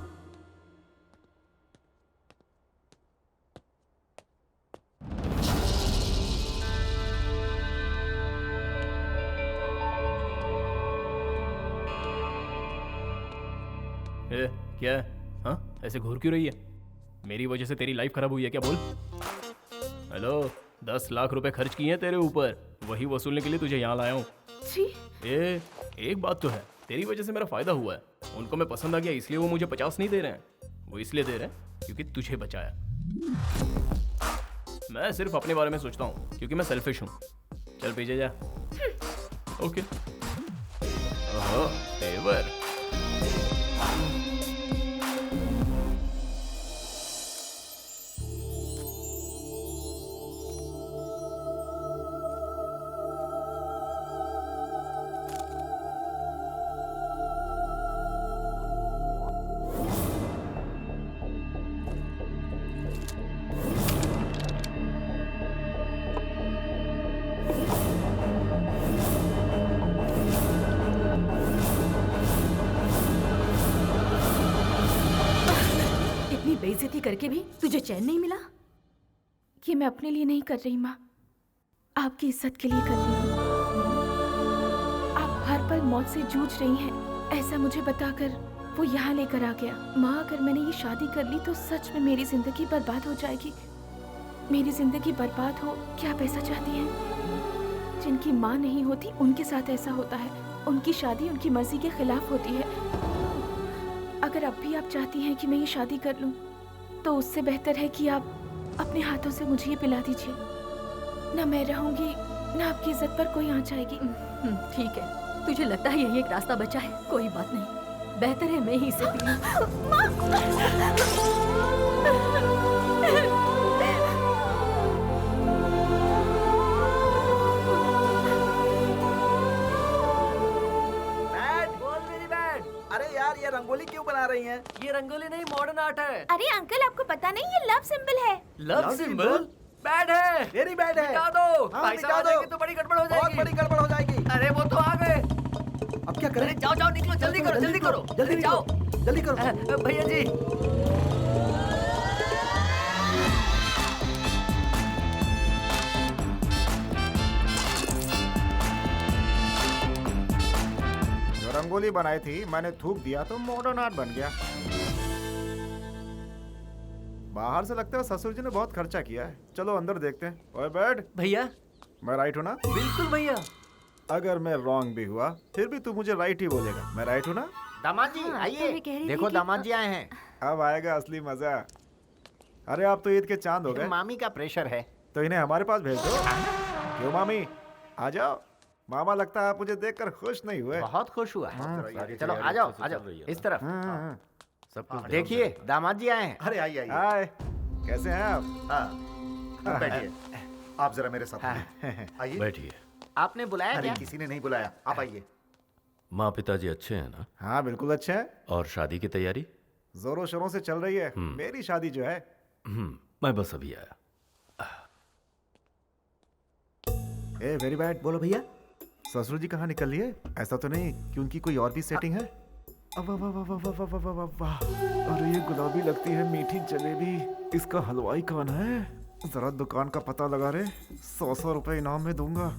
ए, क्या है? हाँ, ऐसे घूर क्यों रही है? मेरी वजह से तेरी लाइफ खराब हुई है क्या? बोल। हेलो, 10 लाख रुपए खर्च किए हैं तेरे ऊपर, वही वसूलने के लिए तुझे यहाँ लाया हूँ। जी। एक बात तो है, तेरी वजह से मेरा फायदा हुआ है। उनको मैं पसंद आ गया, इसलिए वो मुझे 50 नहीं दे रहे हैं। वो इसलिए दे रहे हैं क्योंकि तुझे बचाया। मैं सिर्फ अपने बारे में सोचता हूँ क्योंकि मैं सेल्फिश हूँ। चल पीछे जा। ओके। ओहो, तेवर। इतनी बेइज्जती करके भी तुझे चैन नहीं मिला? ये मैं अपने लिए नहीं कर रही माँ, आपकी इज्जत के लिए कर रही हूँ। आप हर पल मौत से जूझ रही हैं, ऐसा मुझे बताकर वो यहाँ लेकर आ गया। माँ, अगर मैंने ये शादी कर ली तो सच में मेरी जिंदगी बर्बाद हो जाएगी। मेरी जिंदगी बर्बाद हो, क्या आप ऐसा चाहती हैं? जिनकी माँ नहीं होती उनके साथ ऐसा होता है। उनकी शादी उनकी मर्जी के खिलाफ होती है। अगर अब भी आप चाहती हैं कि मैं ये शादी कर लूं, तो उससे बेहतर है कि आप अपने हाथों से मुझे ये पिला दीजिए। ना मैं रहूंगी, ना आपकी इज्जत पर कोई आँच आएगी। ठीक है, तुझे लगता है यही एक रास्ता बचा है? कोई बात नहीं, बेहतर है मैं ही इसे पी लूं। अरे यार, ये रंगोली क्यों बना रही हैं? ये रंगोली नहीं, मॉडर्न आर्ट है। अरे अंकल, आपको पता नहीं ये लव सिंबल है। Love symbol? बैड है। वेरी बैड है। मिटा दो। हाँ, भाई मिटा साहब आ दो। जाएंगे तो बड़ी गड़बड़ हो जाएगी। बहुत बड़ी गड़बड़ हो जाएगी। अरे वो तो आ गए। अब क्या करें? अरे जाओ जाओ, निकलो, जल्दी करो, जल्दी करो, जल्दी जाओ, जल्दी करो। भैया जी। जो रंगोली बनाई थी मैंने थूक दिया तो मॉडर्न आर्ट बन गया। बाहर से लगता है ससुर जी ने बहुत खर्चा किया है। चलो अंदर देखते हैं। ओए बैठ। भैया, मैं राइट हूँ ना? बिल्कुल भैया। अगर मैं रॉन्ग भी हुआ फिर भी तू मुझे राइट ही बोलेगा। मैं राइट हूँ ना? दामाद जी आइए, देखो दामाद जी आए हैं। अब आएगा असली मजा। अरे आप तो ईद के चांद हो गए। मामी का प्रेशर है तो इन्हें हमारे पास भेज दो। क्यों मामी, आ जाओ। मामा लगता है आप मुझे देखकर खुश नहीं हुए। बहुत खुश हुआ। चलो आ जाओ, आ जाओ इस तरफ। सब कुछ देखिए दामाद जी आए हैं। अरे आइए आइए। हाय, कैसे हैं आप? हाँ, बैठिए। आप जरा मेरे साथ आइए। बैठिए। आपने बुलाया अरे क्या? किसी ने नहीं बुलाया, आप आइए। माँ पिताजी अच्छे हैं ना? हाँ बिल्कुल अच्छे हैं। और शादी की तैयारी? जोरों शोरों से चल रही है। मेरी शादी जो है मैं बस अभी आया। A very bad. बोलो भैया। ससुर जी कहाँ निकल लिए? ऐसा तो नहीं कि उनकी कोई और भी सेटिंग है? वाह वाह वाह वाह वाह वाह वाह वाह वाह। अरे ये गुलाबी लगती है मीठी जलेबी। इसका हलवाई कौन है? जरा दुकान का पता लगा रे। 100 रुपए इनाम में दूंगा।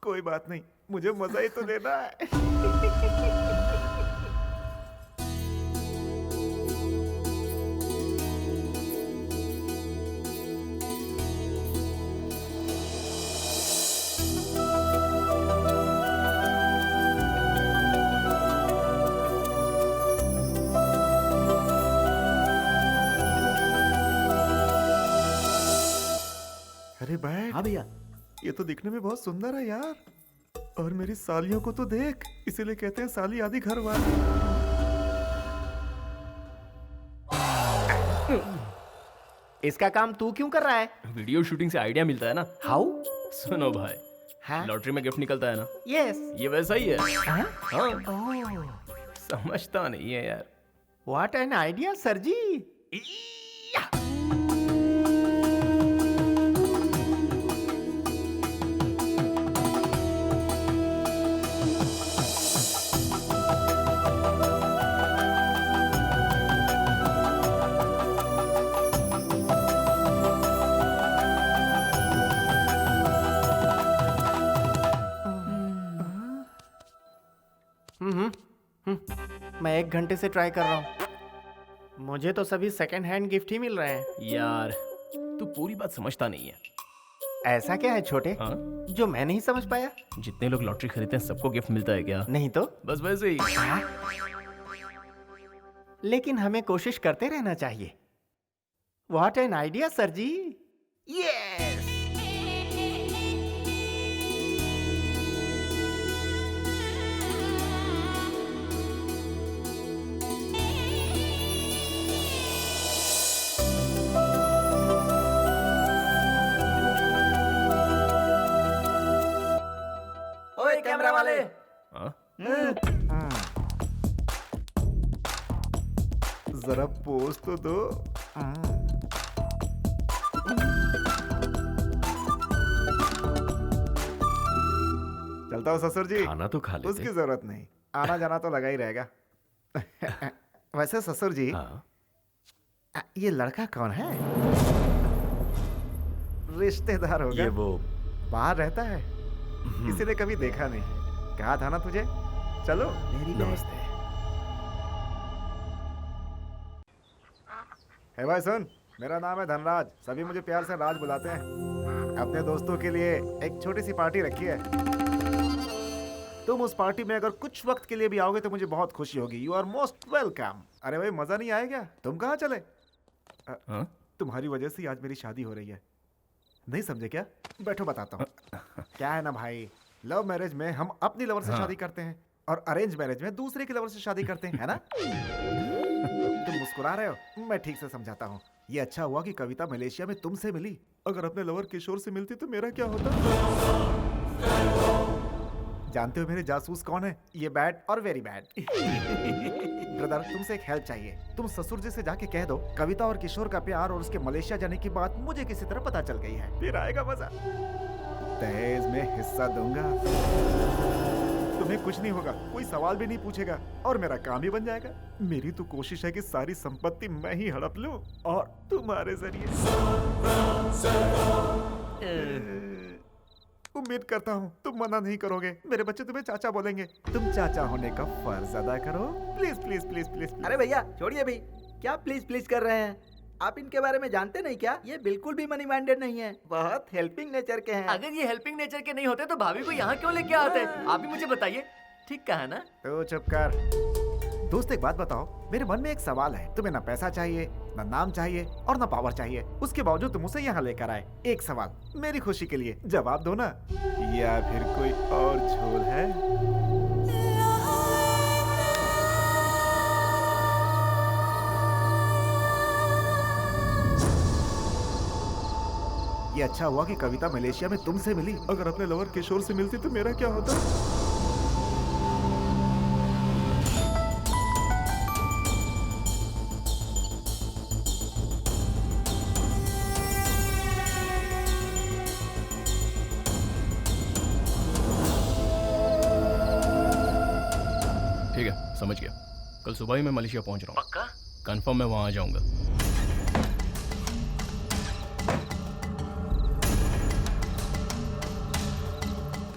कोई बात नहीं, मुझे मजा ही तो लेना है। अरे बैठ। हाँ भैया। ये तो दिखने में बहुत सुंदर है यार। और मेरी सालियों को तो देख, इसीलिए कहते हैं साली आदि घर वाली। इसका काम तू क्यों कर रहा है? वीडियो शूटिंग से आइडिया मिलता है ना। हाउ? सुनो भाई, हाँ? लॉटरी में गिफ्ट निकलता है ना। यस। ये वैसा ही है। हाँ? हाँ। समझता नहीं है यार। व्हाट एन आइडिया सर जी। मैं 1 घंटे से ट्राई कर रहा हूँ। मुझे तो सभी सेकंड हैंड गिफ्ट ही मिल रहे हैं। यार तू पूरी बात समझता नहीं है। ऐसा क्या है छोटे? हाँ? जो मैं नहीं समझ पाया? जितने लोग लॉटरी खरीदते हैं सबको गिफ्ट मिलता है क्या? नहीं तो बस वैसे ही। लेकिन हमें कोशिश करते रहना चाहिए। What an idea sir ji. Yes. ओए कैमरा वाले। जरा पोज तो दो। चलता हूँ ससुर जी। खाना तो खा लेते। उसकी जरूरत नहीं, आना जाना तो लगा ही रहेगा। वैसे ससुर जी, ये लड़का कौन है? रिश्तेदार होगा। ये वो बाहर रहता है, इसीलिए कभी देखा नहीं। कहा था ना तुझे। चलो मेरी नमस्ते। है भाई सुन, मेरा नाम है धनराज, सभी मुझे प्यार से राज बुलाते हैं। अपने दोस्तों के लिए एक छोटी सी पार्टी रखी है। तुम उस पार्टी में अगर कुछ वक्त के लिए भी आओगे तो मुझे बहुत खुशी होगी। You are most welcome. अरे भाई मजा नहीं आएगा? तुम कहाँ चले? तुम्हारी वजह से आज मेरी शादी हो रही है। नहीं समझे क्या? बैठो बताता हूँ। क्या है ना भाई, लव मैरिज में हम अपनी लवर से शादी करते हैं और अरेंज मैरिज में दूसरे की लवर से शादी करते हैं, है ना? तुम मुस्कुरा रहे हो, मैं ठीक से समझाता हूँ। ये अच्छा हुआ कि कविता मलेशिया में तुमसे मिली। अगर अपने लवर किशोर से मिलती तो मेरा क्या होता? जानते हो मेरे जासूस कौन है? ये बैड और वेरी बैड। ब्रदर तुमसे एक हेल्प चाहिए। तुम ससुर जी से जाके कह दो कविता और किशोर का प्यार और उसके मलेशिया जाने की बात मुझे किसी तरह पता चल गई है। फिर आएगा मजा। दहेज में हिस्सा दूंगा, तुम्हें कुछ नहीं होगा, कोई सवाल भी नहीं पूछेगा और मेरा काम ही बन जाएगा। मेरी तो कोशिश है कि सारी संपत्ति मैं ही हड़प लूं और तुम्हारे जरिए। उम्मीद करता हूँ तुम मना नहीं करोगे। मेरे बच्चे तुम्हें चाचा बोलेंगे। तुम चाचा होने का फर्ज अदा करो। Please please please please. अरे भैया छोड़िए भाई, क्या प्लीज प्लीज कर रहे हैं? आप इनके बारे में जानते नहीं क्या? ये बिल्कुल भी मनी माइंडेड नहीं है, बहुत हेल्पिंग नेचर के हैं। अगर ये हेल्पिंग नेचर के नहीं होते तो भाभी को यहाँ क्यों लेके आते? आप ही मुझे बताइए। ठीक कहा ना? तो चुप कर। दोस्त एक बात बताओ, मेरे मन में एक सवाल है। तुम्हें ना पैसा चाहिए, ना नाम चाहिए और ना पावर चाहिए, उसके बावजूद तुम उसे यहाँ लेकर आए। एक सवाल मेरी खुशी के लिए जवाब दो ना। या फिर कोई और झोल है? ये अच्छा हुआ कि कविता मलेशिया में तुमसे मिली। अगर अपने लवर किशोर से मिलती तो मेरा क्या होता? समझ गया। कल सुबह ही मैं मलेशिया पहुंच रहा हूँ। पक्का? कंफर्म मैं वहां आ जाऊंगा।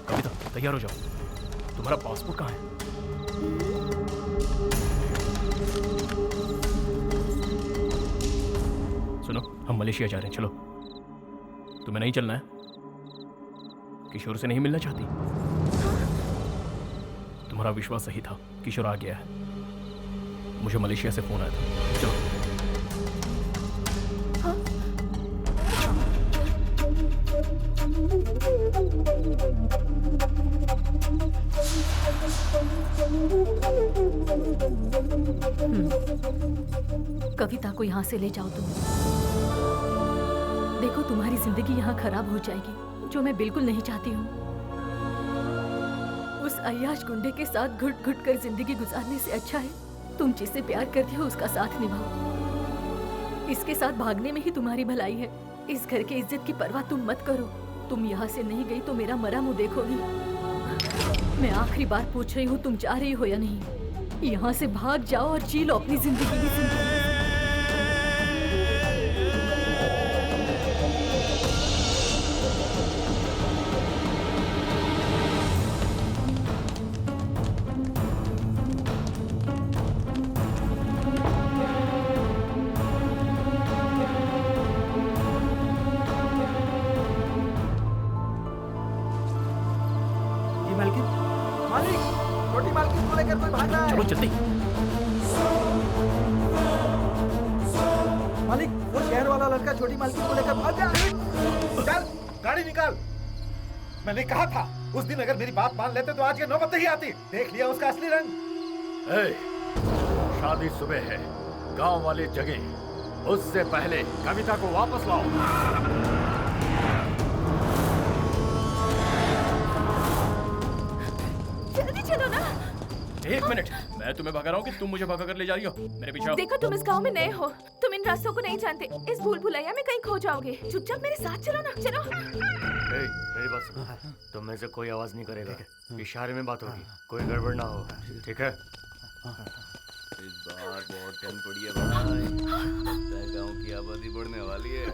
कविता तैयार हो जाओ। तुम्हारा पासपोर्ट कहाँ है? सुनो, हम मलेशिया जा रहे हैं, चलो। तुम्हें नहीं चलना है? किशोर से नहीं मिलना चाहती? तुम्हारा विश्वास सही था, किशोर आ गया है। मुझे मलेशिया से फोन आया था, चलो। कविता को यहाँ से ले जाओ तुम। देखो तुम्हारी जिंदगी यहाँ खराब हो जाएगी, जो मैं बिल्कुल नहीं चाहती हूँ। उस अय्याश गुंडे के साथ घुट घुट कर जिंदगी गुजारने से अच्छा है तुम जिससे प्यार करती हो उसका साथ निभाओ। इसके साथ भागने में ही तुम्हारी भलाई है। इस घर की इज्जत की परवाह तुम मत करो। तुम यहाँ से नहीं गई तो मेरा मरा मुंह देखोगी। मैं आखिरी बार पूछ रही हूँ, तुम जा रही हो या नहीं? यहाँ से भाग जाओ और जी लो अपनी जिंदगी की जिंदगी। चलो जल्दी। मालिक, वो शहर वाला लड़का छोटी मालकिन को लेकर भाग गया। चल गाड़ी निकाल। मैंने कहा था उस दिन अगर मेरी बात मान लेते तो आज ये नौबत नहीं आती। देख लिया उसका असली रंग। शादी सुबह है, गांव वाले जगह। उससे पहले कविता को वापस लाओ। जल्दी चलो ना। एक मिनट, मैं तुम्हें भगा रहा हूँ कि तुम मुझे भगा कर ले जा रही हो? मेरे पीछे आओ। देखो तुम इस गांव में नए हो, तुम इन रास्तों को नहीं जानते। इस भूल भुलैया में कहीं खो जाओगे। चुपचाप मेरे साथ चलो ना, चलो। मेरी बात सुनो, तुम में से कोई आवाज नहीं करेगा। इशारे में बात होगी, कोई गड़बड़ ना हो, ठीक है? इस बार बहुत ठंड पड़ी है भाई। लगता है गाँव की आबादी बढ़ने वाली है।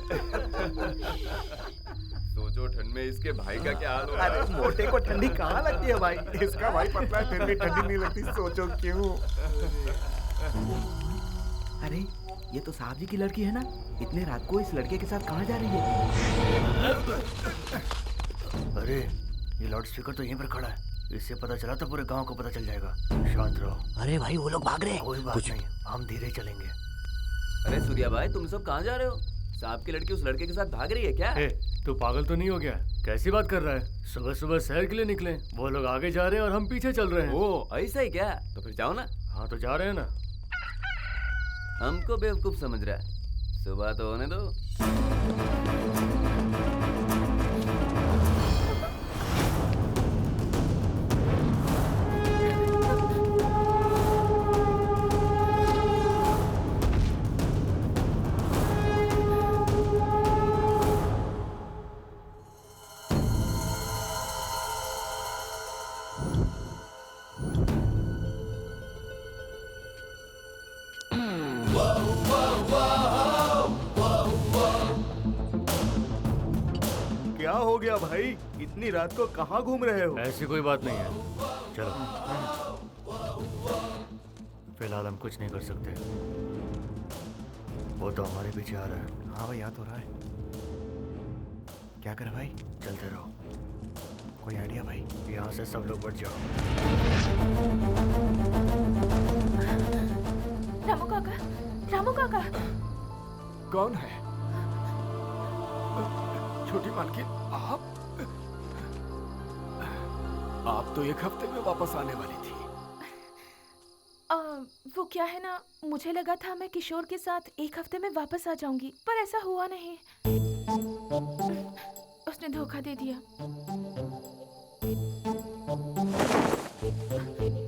सोचो ठंड में इसके भाई का क्या हाल होगा। अरे मोटे को ठंडी कहाँ लगती है भाई? इसका भाई पतला है फिर भी ठंडी नहीं लगती। सोचो क्यों? अरे ये तो साहब जी की लड़की है ना। इतने रात को इस लड़के के साथ कहाँ जा रही है? अरे ये लाउड स्पीकर तो यहीं पर खड़ा है। इससे पता चला तो पूरे गांव को पता चल जाएगा। शांत रहो। अरे भाई वो लोग भाग रहे हैं। कोई बात नहीं, हम धीरे चलेंगे। अरे सूर्या भाई, तुम सब कहाँ जा रहे हो? साहब की लड़की उस लड़के के साथ भाग रही है क्या? तू पागल तो नहीं हो गया? कैसी बात कर रहा है? सुबह सुबह शहर के लिए निकले, वो लोग आगे जा रहे हैं और हम पीछे चल रहे हैं। ओ ऐसा ही क्या? तो फिर जाओ ना। हाँ तो जा रहे हैं ना। हमको बेवकूफ समझ रहा है? सुबह तो होने दो। क्या हो गया भाई? इतनी रात को कहाँ घूम रहे हो? ऐसी कोई बात नहीं है, चलो। फिलहाल हम कुछ नहीं कर सकते। वो तो हमारे पीछे आ रहा है। हाँ भाई, याद हो रहा है। क्या करें भाई? चलते रहो। कोई आइडिया भाई? यहाँ से सब लोग बढ़ जाओ। रामू काका, रामू काका। कौन है? छोटी मालकिन, आप तो एक हफ्ते में वापस आने वाली थी। वो क्या है ना, मुझे लगा था मैं किशोर के साथ एक हफ्ते में वापस आ जाऊंगी, पर ऐसा हुआ नहीं। उसने धोखा दे दिया।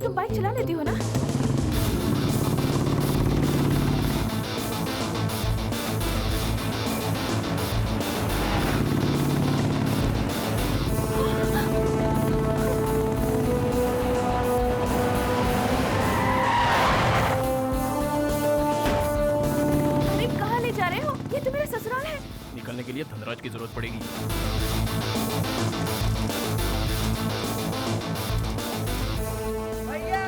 तुम बाइक चला लेती हो ना? निकलने के लिए धनराज की जरूरत पड़ेगी। भैया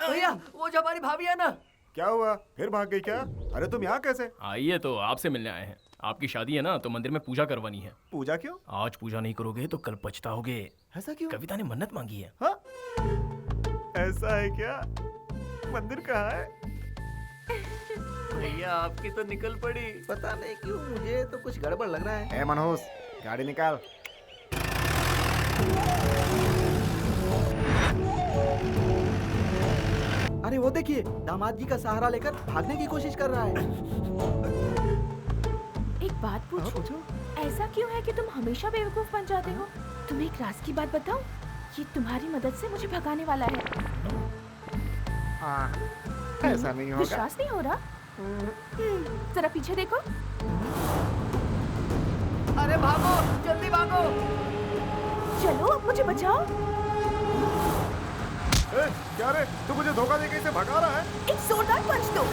भैया, वो जो हमारी भाभी है ना। क्या हुआ, फिर भाग गई क्या? अरे तुम यहाँ कैसे? आइए, तो आपसे मिलने आए हैं। आपकी शादी है ना, तो मंदिर में पूजा करवानी है। पूजा क्यों? आज पूजा नहीं करोगे तो कल पछताओगे। ऐसा क्यों? कविता ने मन्नत मांगी है। हाँ? ऐसा है क्या? मंदिर कहाँ है? भैया आपकी तो निकल पड़ी। पता नहीं क्यों मुझे तो कुछ गड़बड़ लग रहा है। ए मनोज, गाड़ी निकाल। अरे वो देखिए, दामाद जी का सहारा लेकर भागने की कोशिश कर रहा है। एक बात पूछूं? ऐसा क्यों है कि तुम हमेशा बेवकूफ बन जाते हो? तुम्हें एक राज की बात बताऊं? ये तुम्हारी मदद से मुझे भगाने वाला है। ऐसा नहीं होगा। विश्वास नहीं हो रहा? जरा पीछे देखो। अरे भागो, जल्दी भागो। चलो, मुझे बचाओ। क्या रे, तू मुझे धोखा देके इसे भगा रहा है? एक जोरदार पंच दो।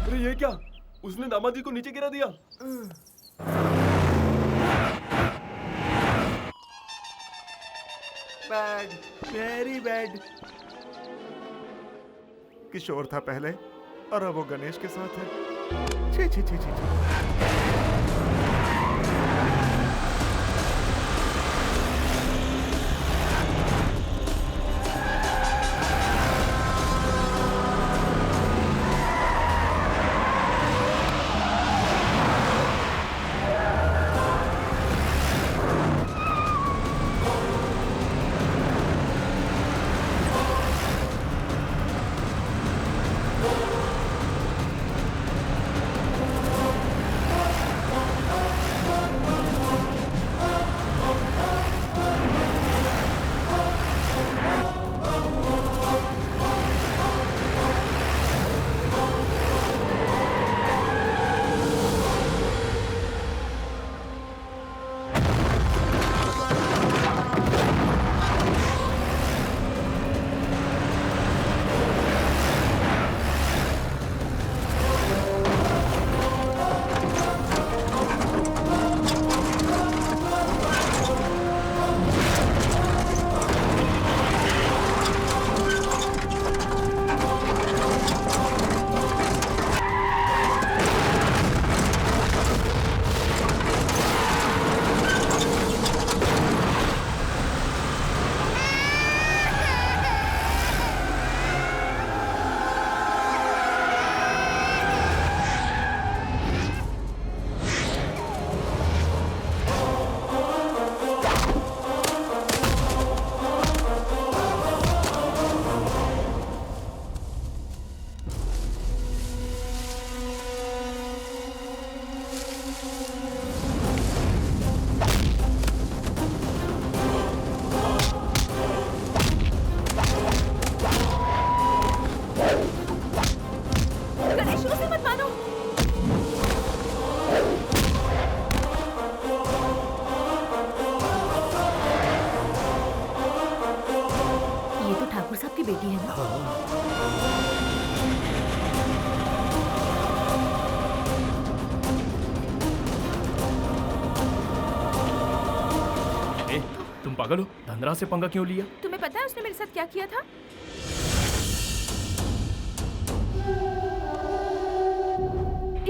अरे ये क्या? उसने दामाद जी को नीचे गिरा दिया। Bad, very bad. किशोर था पहले और अब वो गणेश के साथ है। छी छी छी छी छी। पागल हो? धनराज से पंगा क्यों लिया? तुम्हें पता है उसने मेरे साथ क्या किया था?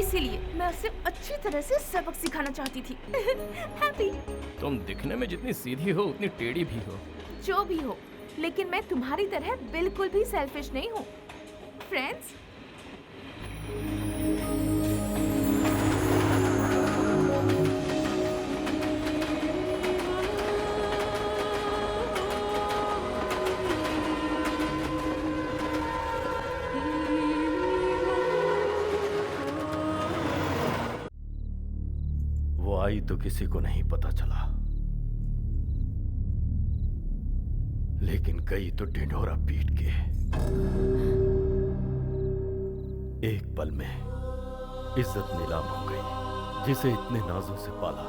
इसीलिए मैं उसे अच्छी तरह से सबक सिखाना चाहती थी। हैप्पी। तुम दिखने में जितनी सीधी हो उतनी टेढ़ी भी हो। जो भी हो, लेकिन मैं तुम्हारी तरह बिल्कुल भी सेल्फिश नहीं हूँ। फ्रेंड्स, आई तो किसी को नहीं पता चला, लेकिन गई तो ढिंढोरा पीट के। एक पल में इज्जत नीलाम हो गई। जिसे इतने नाजों से पाला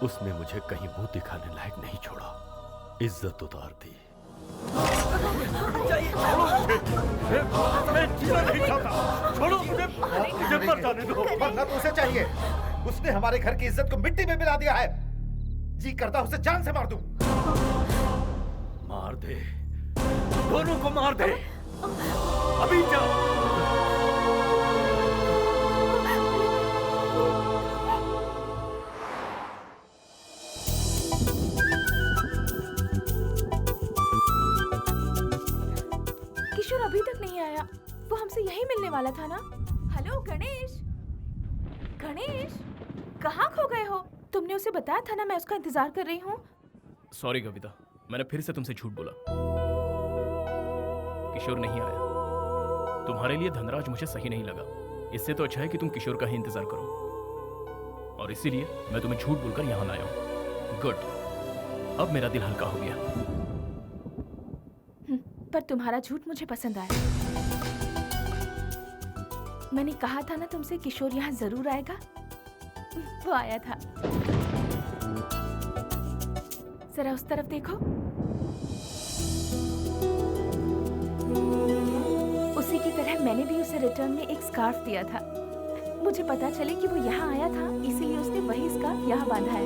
उसने मुझे कहीं मुंह दिखाने लायक नहीं छोड़ा। इज्जत उतार दी। मैं जीना नहीं चाहता। छोड़ो मुझे, मुझे मर जाने दो। मरना तो उसे चाहिए। उसने हमारे घर की इज्जत को मिट्टी में मिला दिया है। जी करता उसे जान से मार दूं। मार दे, दोनों को मार दे, अभी जाओ। किशोर अभी तक नहीं आया। वो हमसे यही मिलने वाला था ना। हेलो गणेश, गणेश कहाँ खो गए हो? तुमने उसे बताया था ना मैं उसका इंतजार कर रही हूँ। सॉरी कविता, मैंने फिर से तुमसे झूठ बोला। किशोर नहीं आया। तुम्हारे लिए धनराज मुझे सही नहीं लगा। इससे तो अच्छा है कि तुम किशोर का ही इंतजार करो, और इसीलिए मैं तुम्हें झूठ बोलकर यहाँ लाया हूँ। गुड, अब मेरा दिल हल्का हो गया। पर तुम्हारा झूठ मुझे पसंद आया। मैंने कहा था ना तुमसे किशोर यहाँ जरूर आएगा। वो आया था। जरा उस तरफ देखो। उसी की तरह मैंने भी उसे रिटर्न में एक स्कार्फ दिया था। मुझे पता चले कि वो यहाँ आया था, इसीलिए उसने वही स्कार्फ यहाँ बांधा है।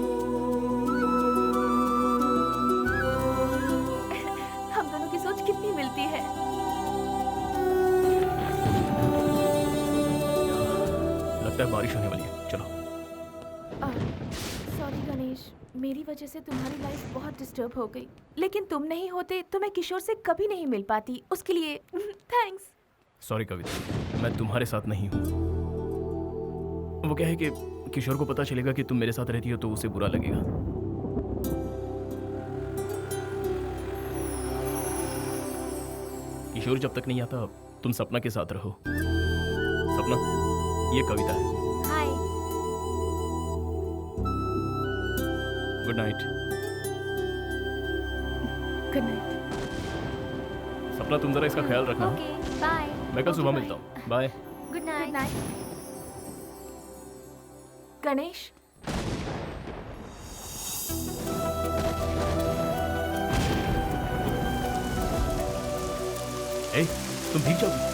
हम दोनों की सोच कितनी मिलती है। लगता है बारिश होने वाली है। चलो। सॉरी गणेश, मेरी वजह से तुम्हारी लाइफ बहुत डिस्टर्ब हो गई। लेकिन तुम नहीं होते तो मैं किशोर से कभी नहीं मिल पाती। उसके लिए थैंक्स। सॉरी कविता, मैं तुम्हारे साथ नहीं हूँ। वो क्या है कि किशोर को पता चलेगा कि तुम मेरे साथ रहती हो तो उसे बुरा लगेगा। किशोर जब तक नहीं आता तुम सपना के साथ रहो। सपना, ये कविता है। Hi. Good night. Good night. Sapna, तुम जरा इसका ख्याल रखना। Okay, bye. मैं कल सुबह मिलता हूँ। Bye. Good night. Good night. Ganesh, ए, तुम भीग जाओगी।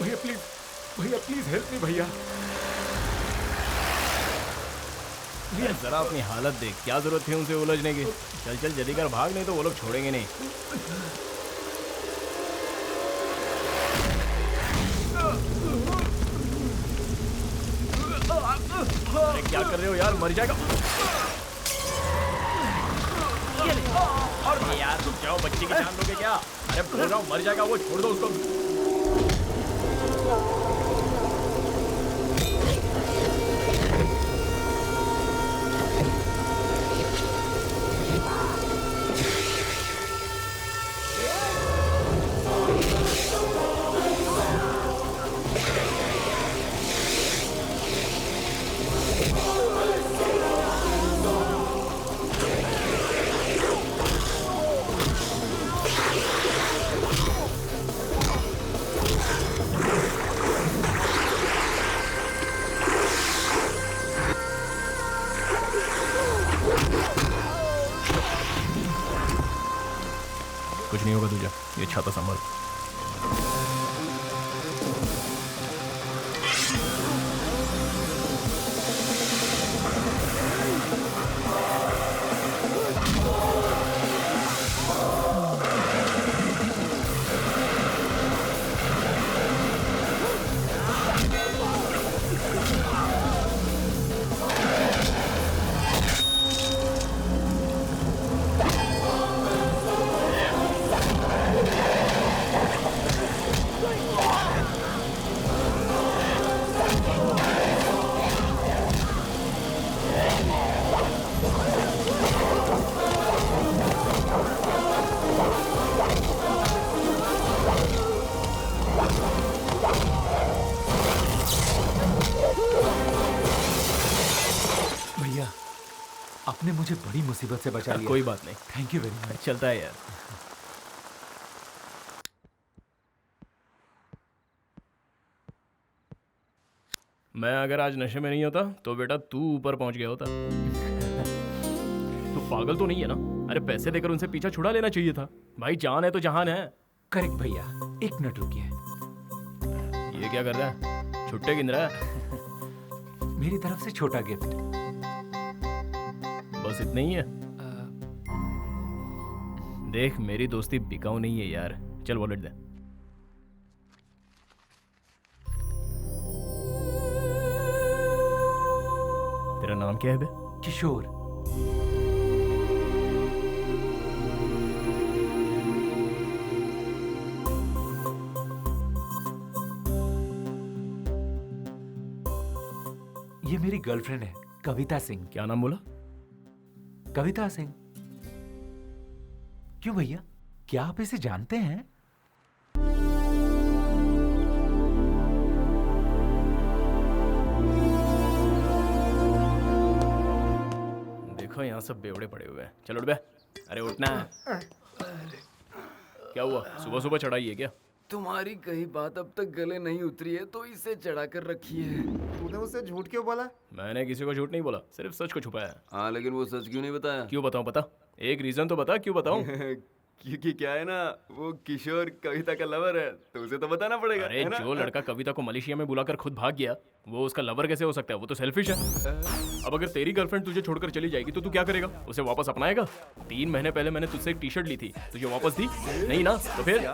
भैया प्लीज, भैया प्लीज हेल्प मी भैया। भैया जरा अपनी हालत देख, क्या जरूरत है उनसे उलझने की। चल चल जल्दी कर, भाग, नहीं तो वो लोग छोड़ेंगे नहीं। अरे क्या कर रहे हो यार, मर जाएगा। अरे यार रुक जाओ, बच्चे की जान लोगे क्या? अरे बोल रहा हूँ मर जाएगा वो, छोड़ दो उसको। कुछ नहीं होगा तुझे, ये छाता संभाल। आपने मुझे बड़ी मुसीबत से बचा लिया। कोई बात नहीं, थैंक यू वेरी मच। चलता है यार। मैं अगर आज नशे में नहीं होता तो बेटा तू ऊपर पहुंच गया होता। तू पागल तो नहीं है ना? अरे पैसे देकर उनसे पीछा छुड़ा लेना चाहिए था। भाई जान है तो जहान है। करेक्ट भैया, एक मिनट रुकिए। ये क्या कर रहा है? छुट्टे गिन रहा है? मेरी तरफ से छोटा गिफ्ट। बस इतना ही है? देख मेरी दोस्ती बिकाऊ नहीं है यार। चल वॉलेट दे। तेरा नाम क्या है बे? किशोर। ये मेरी गर्लफ्रेंड है, कविता सिंह। क्या नाम बोला? कविता सिंह। क्यों भैया, क्या आप इसे जानते हैं? देखो यहाँ सब बेवड़े पड़े हुए हैं। चलो उठ बे। अरे उठना है। क्या हुआ? सुबह सुबह चढ़ाई है क्या? तुम्हारी कही बात अब तक गले नहीं उतरी है तो इसे चढ़ा कर रखी है। तूने मुझसे झूठ क्यों बोला? मैंने किसी को झूठ नहीं बोला, सिर्फ सच को छुपाया। हाँ लेकिन वो सच क्यों नहीं बताया? क्यों बताऊं? बता, एक रीजन तो बता, क्यों बताऊं? क्योंकि क्या है ना, वो किशोर कविता का लवर है तो उसे तो बताना पड़ेगा। अरे जो लड़का कविता को मलेशिया में बुलाकर खुद भाग गया वो उसका लवर कैसे हो सकता है? वो तो सेल्फिश है। अब अगर तेरी गर्लफ्रेंड तुझे छोड़कर चली जाएगी तो तू क्या करेगा? उसे वापस अपनाएगा? 3 महीने पहले मैंने तुझसे एक टी शर्ट ली थी, तुझे वापस दी नहीं ना? तो फिर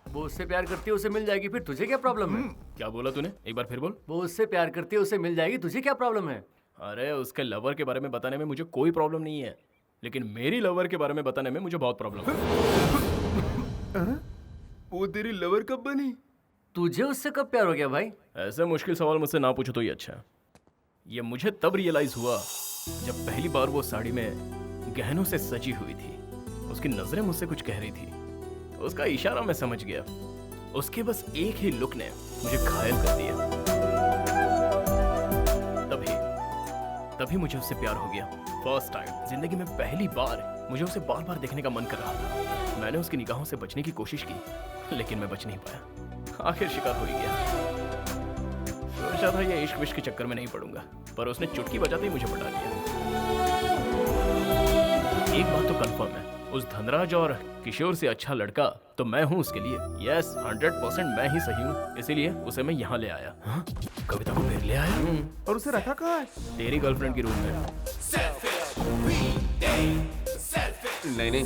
वो उससे प्यार करती है, उसे मिल जाएगी, फिर तुझे क्या प्रॉब्लम है? क्या बोला तूने? एक बार फिर बोल। वो उससे प्यार करती है, उसे मिल जाएगी, तुझे क्या प्रॉब्लम है? अरे उसके लवर के बारे में बताने में मुझे कोई प्रॉब्लम नहीं है, लेकिन मेरी लवर के बारे में बताने में मुझे बहुत प्रॉब्लम है। वो तेरी लवर कब बनी? तुझे उससे कब प्यार हो गया भाई? ऐसे मुश्किल सवाल मुझसे ना पूछो तो ही अच्छा है। ये मुझे तब रियलाइज हुआ जब पहली बार वो साड़ी में गहनों से सजी हुई थी। उसकी नजरें मुझसे कुछ कह रही थी, उसका इशारा मैं समझ गया। उसके बस एक ही लुक ने मुझे घायल कर दिया। तभी मुझे उससे प्यार हो गया। फर्स्ट टाइम जिंदगी में पहली बार मुझे उसे बार बार देखने का मन कर रहा था। मैंने उसकी निगाहों से बचने की कोशिश की, लेकिन मैं बच नहीं पाया। आखिर शिकार हो ही गया। सोचा था ये इश्क विश्क के चक्कर में नहीं पड़ूंगा, पर उसने चुटकी बजाते ही मुझे पटा दिया। एक बात तो कंफर्म है, उस धनराज और किशोर से अच्छा लड़का तो मैं हूँ उसके लिए। यस 100% मैं ही सही हूँ, इसीलिए उसे मैं यहाँ ले आया। हाँ? कविता को फिर ले आया? और उसे रखा कहाँ है? तेरी गर्लफ्रेंड की रूम में। नहीं,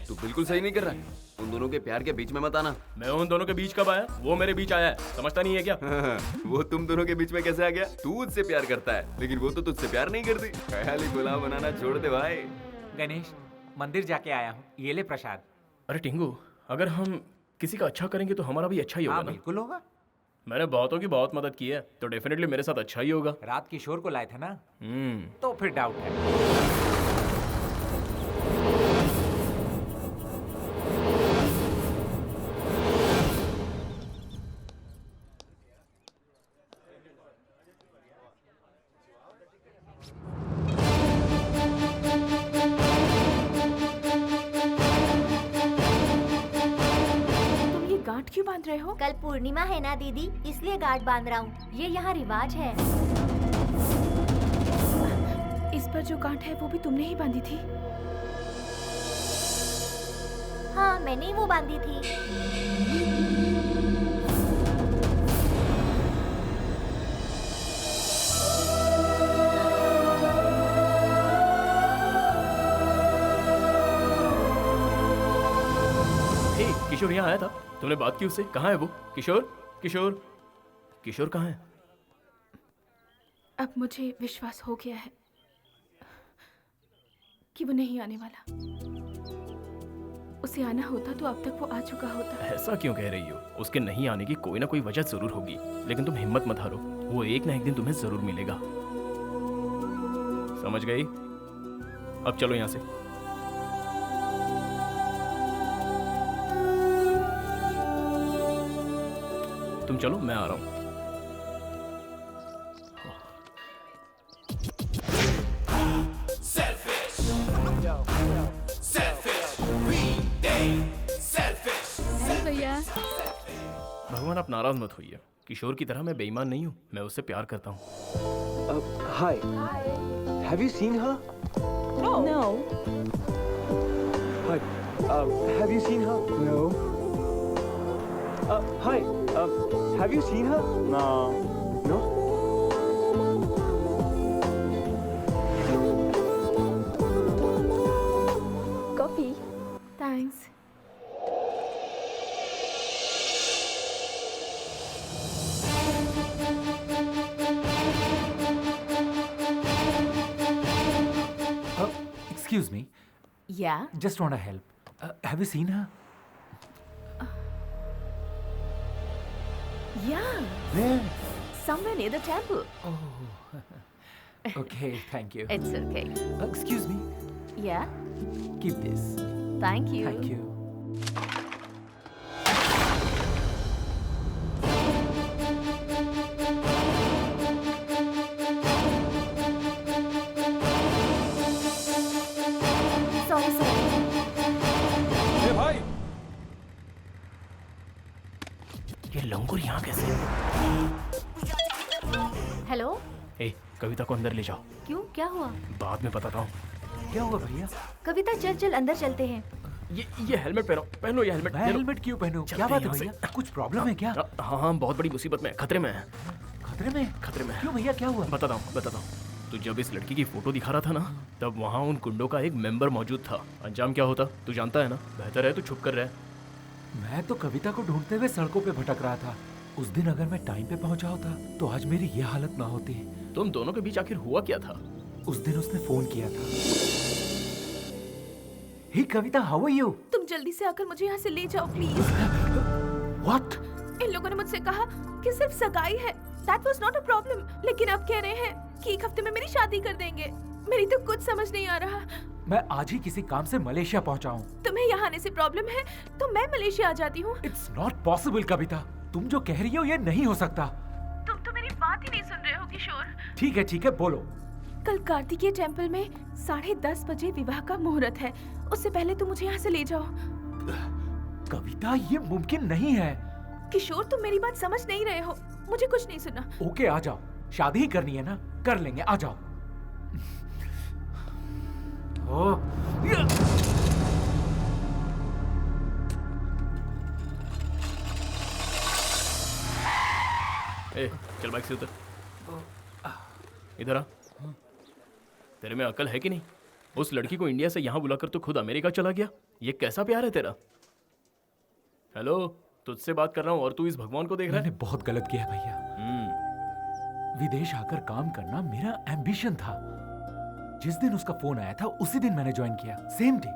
तू बिल्कुल सही नहीं कर रहा है। उन दोनों के प्यार के बीच में मत आना। मैं उन दोनों के बीच कब आया? वो मेरे बीच आया है, समझता नहीं है क्या? वो तुम दोनों के बीच में कैसे आ गया? तू उससे प्यार करता है, लेकिन वो तो तुझसे प्यार नहीं करती। ख्याली गुलाम बनाना छोड़ दे भाई। गणेश, मंदिर जाके आया हूँ, ये ले प्रसाद। अरे टिंगू, अगर हम किसी का अच्छा करेंगे तो हमारा भी अच्छा ही होगा ना? बिल्कुल होगा। मैंने बहुतों की बहुत मदद की है, तो डेफिनेटली मेरे साथ अच्छा ही होगा। रात किशोर को लाए थे ना, तो फिर डाउट है। गांठ क्यों बांध रहे हो? कल पूर्णिमा है ना दीदी, इसलिए गांठ बांध रहा हूँ। ये यहाँ रिवाज है। इस पर जो गांठ है वो भी तुमने ही बांधी थी? हाँ, मैंने ही वो बांधी थी। किशोर यहाँ आया था, तुमने बात की उससे? कहाँ है वो? किशोर किशोर किशोर कहाँ है? अब मुझे विश्वास हो गया है कि वो नहीं आने वाला। उसे आना होता तो अब तक वो आ चुका होता। ऐसा क्यों कह रही हो? उसके नहीं आने की कोई ना कोई वजह जरूर होगी, लेकिन तुम हिम्मत मत हारो, वो एक ना एक दिन तुम्हें जरूर मिलेगा। समझ गई? अब चलो यहाँ से। तुम चलो, मैं आ रहा हूं। भगवान आप नाराज मत होइए, किशोर की तरह मैं बेईमान नहीं हूँ, मैं उससे प्यार करता हूँ। Hi. Have you seen her? No. Hi. Have you seen her? No. Hi. Have you seen her? No. No? Coffee. Thanks. Excuse me. Yeah. Just want to help. Have you seen her? Yeah. Where? Somewhere near the temple. Oh. Okay, thank you. It's okay. Excuse me. Yeah. Keep this. Thank you. Thank you. Sorry, sorry. ए भाई, ये लंगूर यहाँ कैसे? हेलो, ए, कविता को अंदर ले जाओ। क्यों, क्या हुआ? बाद में बताता हूँ। क्या हुआ भैया? कविता चल चल अंदर चलते हैं। ये हेलमेट पहनो ये हेलमेट। मैं हेलमेट क्यों पहनूं? क्या बात है भैया? कुछ प्रॉब्लम है क्या? हाँ, बहुत बड़ी मुसीबत में, खतरे में है। खतरे में? खतरे में। क्यों भैया, क्या हुआ? बताता हूँ। तू जब इस लड़की की फोटो दिखा रहा था ना, तब वहाँ उन गुंडों का एक मेंबर मौजूद था। अंजाम क्या होता तू जानता है ना? बेहतर है तू छुप कर रहे। मैं तो कविता को ढूंढते हुए सड़कों पे भटक रहा था। उस दिन अगर मैं टाइम पे पहुंचा होता तो आज मेरी ये हालत ना होती। तुम दोनों के बीच आखिर हुआ क्या था? उस दिन उसने फोन किया था। हे कविता, हाउ आर यू? तुम जल्दी से आकर मुझे यहाँ से ले जाओ प्लीज। व्हाट? इन लोगों ने मुझसे कहा कि सिर्फ सगाई है। That was not a problem. लेकिन अब कह रहे हैं कि एक हफ्ते में मेरी शादी कर देंगे। मेरी तो कुछ समझ नहीं आ रहा। मैं आज ही किसी काम से मलेशिया पहुंचा हूँ। तुम्हें यहाँ आने से प्रॉब्लम है तो मैं मलेशिया आ जाती हूँ। It's not possible कविता। तुम जो कह रही हो ये नहीं हो सकता। तुम तो मेरी बात ही नहीं सुन रहे हो किशोर। ठीक है बोलो। कल कार्तिकेय टेम्पल में 10:30 बजे विवाह का मुहूर्त है। उससे पहले तुम मुझे यहाँ से ले जाओ। कविता, ये मुमकिन नहीं है। किशोर, तुम मेरी बात समझ नहीं रहे हो। मुझे कुछ नहीं सुनना। ओके, आ जाओ। शादी ही करनी है ना, कर लेंगे, आ जाओ। ए, चल बाइक से उतर। इधर आ। तेरे में अकल है कि नहीं? उस लड़की को इंडिया से यहाँ बुलाकर तो खुद अमेरिका चला गया। ये कैसा प्यार है तेरा? हेलो, तुझसे बात कर रहा हूँ और तू इस भगवान को देख रहा है? मैंने बहुत गलत किया भैया। विदेश आकर काम करना मेरा एम्बिशन था। जिस दिन उसका फोन आया था उसी दिन मैंने ज्वाइन किया, सेम डे।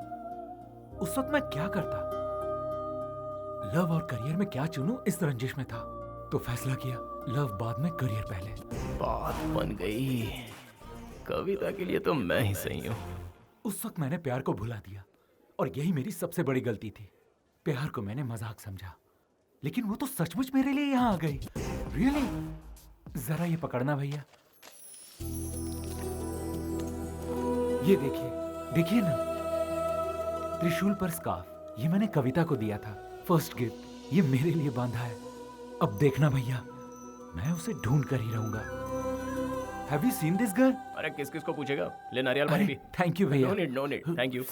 उस वक्त मैं क्या करता, लव और करियर में क्या चुनूं, इस रंजिश में था। तो फैसला किया, लव बाद में, करियर पहले। बात बन गई। कविता के लिए तो मैं ही सही हूँ। उस वक्त मैंने प्यार को भुला दिया और यही मेरी सबसे बड़ी गलती थी। प्यार को मैंने मजाक समझा, लेकिन वो तो सचमुच मेरे लिए यहाँ आ गई। रियली? जरा ये पकड़ना भैया। ये देखिए ना, त्रिशूल पर स्कार्फ। ये मैंने कविता को दिया था, फर्स्ट गिफ्ट। ये मेरे लिए बांधा है। अब देखना भैया, मैं उसे ढूंढ कर ही रहूंगा। Have you seen this girl? अरे किस को पूछेगा? ले नारियल पानी पी। थैंक यू भैया। No need. Thank you.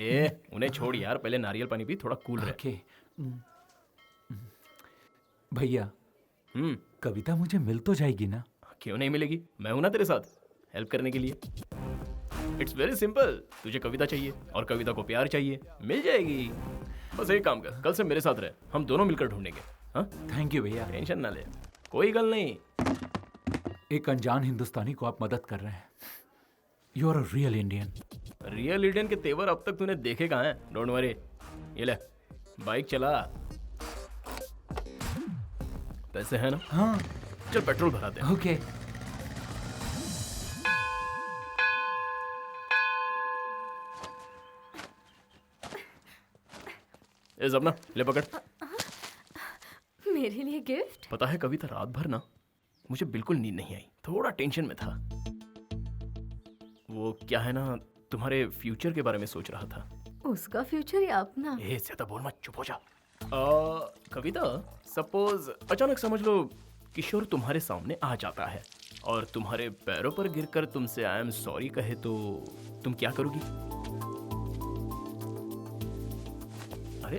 ए, उन्हें छोड़ यार, पहले नारियल पानी पी, थोड़ा कूल रहे। भैया, कविता मुझे मिल तो जाएगी ना? क्यों नहीं मिलेगी? मैं हूं ना तेरे साथ हेल्प करने के लिए। It's very simple. तुझे कविता चाहिए और कविता को प्यार चाहिए, मिल जाएगी। बस एक काम कर, कल से मेरे साथ रहे, हम दोनों मिलकर ढूंढेंगे। हाँ? थैंक यू भैया। टेंशन ना ले, कोई गल नहीं। एक अनजान हिंदुस्तानी को आप मदद कर रहे हैं। You are a real Indian. Real Indian के तेवर अब तक तूने देखे कहाँ हैं? Don't worry. ये ले, बाइक चला। पैसे है ना? हाँ। चल पेट्रोल भराते हैं। ओके। ए ज़बना, ले पकड़। मेरे लिए गिफ्ट? पता है कविता, रात भर ना मुझे बिल्कुल नींद नहीं आई, थोड़ा टेंशन में था। वो क्या है ना, तुम्हारे फ्यूचर के बारे में सोच रहा था। उसका फ्यूचर या अपना? ए ज्यादा बोल मत, चुप हो जा। कविता, सपोज अचानक समझ लो किशोर तुम्हारे सामने आ जाता है और तुम्हारे पैरों पर गिरकर तुमसे आई एम सॉरी कहे तो तुम क्या करोगी? अरे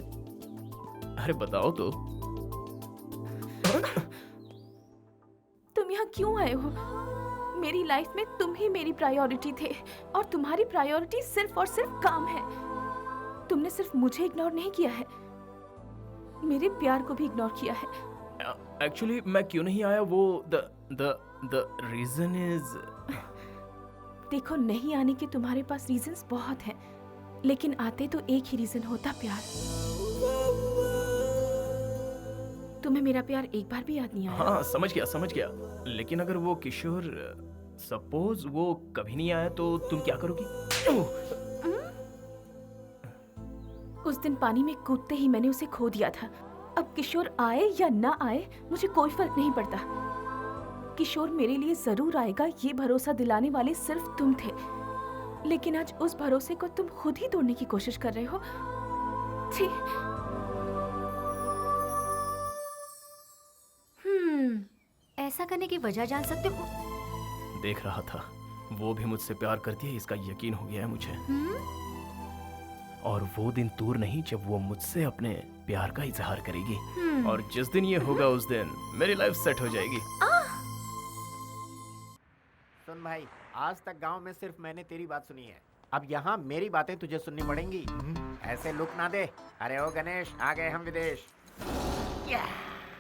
अरे बताओ तो। तुम यहाँ क्यों आए हो? मेरी लाइफ में तुम ही मेरी प्रायोरिटी थे और तुम्हारी प्रायोरिटी सिर्फ और सिर्फ काम है। तुमने सिर्फ मुझे इग्नोर नहीं किया है, मेरे प्यार को भी इग्नोर किया है। एक्चुअली मैं क्यों नहीं आया वो द रीजन इज। देखो, नहीं आने के तुम्हारे पास रीजंस बहुत हैं, लेकिन आते तो एक ही रीजन होता, प्यार। तुम्हें मेरा प्यार एक बार भी याद नहीं आया? हाँ समझ गया। लेकिन अगर वो किशोर सपोज वो कभी नहीं आया तो तुम क्या करोगी? उस दिन पानी में कूदते ही मैंने उसे खो दिया था। अब किशोर आए या ना आए मुझे कोई फर्क नहीं पड़ता। किशोर मेरे लिए जरूर आएगा, ये भरोसा दिलाने वाले सिर्फ तुम थे। लेकिन आज उस भरोसे को तुम खुद ही तोड़ने की कोशिश कर रहे हो। छी। ऐसा करने की वजह जान सकते हो? देख रहा था, वो भी मुझसे प्यार करती है, इसका यकीन हो गया है मुझे। और वो दिन दूर नहीं जब वो मुझसे अपने प्यार का इजहार करेगी। और जिस दिन ये होगा उस दिन मेरी लाइफ सेट हो जाएगी। सुन भाई, आज तक गांव में सिर्फ मैंने तेरी बात सुनी है, अब यहाँ मेरी बातें तुझे सुननी पड़ेंगी। ऐसे लुक ना दे। अरे ओ गणेश, आ गए हम विदेश।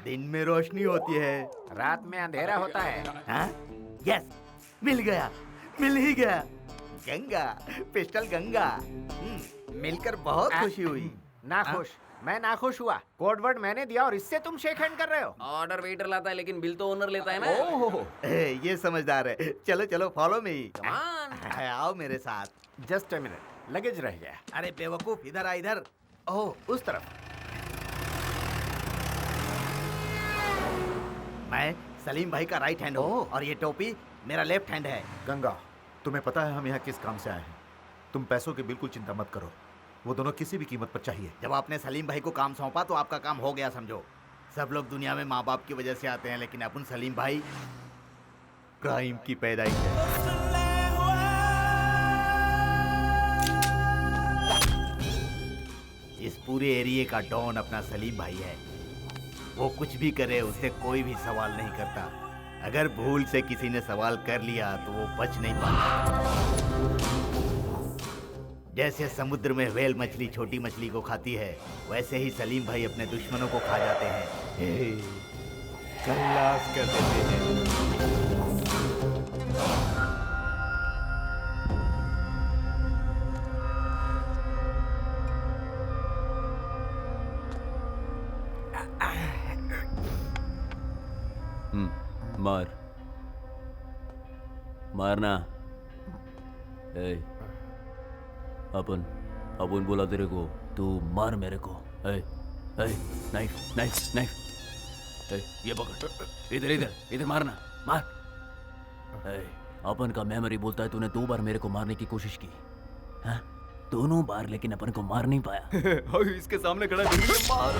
दिन में रोशनी होती है, रात में अंधेरा होता है। हाँ? यस, मिल ही गया। गंगा, पिस्टल गंगा। मिलकर बहुत खुशी हुई। नाखुश? मैं नाखुश हुआ? कोड वर्ड मैंने दिया और इससे तुम शेक हैंड कर रहे हो? ऑर्डर वेटर लाता है लेकिन बिल तो ओनर लेता है ना। ओह, ये समझदार है। चलो फॉलो मी। आओ मेरे साथ। जस्ट अ मिनट, लगेज रह गया। अरे बेवकूफ, इधर आ इधर। ओह, उस तरफ। मैं सलीम भाई का राइट हैंड हूँ और ये टोपी मेरा लेफ्ट हैंड है। गंगा, तुम्हें पता है हम यहाँ किस काम से आए हैं? तुम पैसों की बिल्कुल चिंता मत करो, वो दोनों किसी भी कीमत पर चाहिए। जब आपने सलीम भाई को काम सौंपा तो आपका काम हो गया समझो। सब लोग दुनिया में माँ बाप की वजह से आते हैं, लेकिन अपन सलीम भाई क्राइम की पैदाइश है। इस पूरे एरिया का डॉन अपना सलीम भाई है। वो कुछ भी करे उससे कोई भी सवाल नहीं करता। अगर भूल से किसी ने सवाल कर लिया तो वो बच नहीं पाता। जैसे समुद्र में व्हेल मछली छोटी मछली को खाती है, वैसे ही सलीम भाई अपने दुश्मनों को खा जाते हैं। खल्लास कर देते हैं। मारना। अपन बोला तेरे को, तू मार मेरे को। नाइफ। ये पकड़, इधर मारना, मार। अपन का मेमोरी बोलता है तूने 2 बार मेरे को मारने की कोशिश की, हाँ? दोनों बार, लेकिन अपन को मार नहीं पाया। इसके सामने खड़ा है, मार।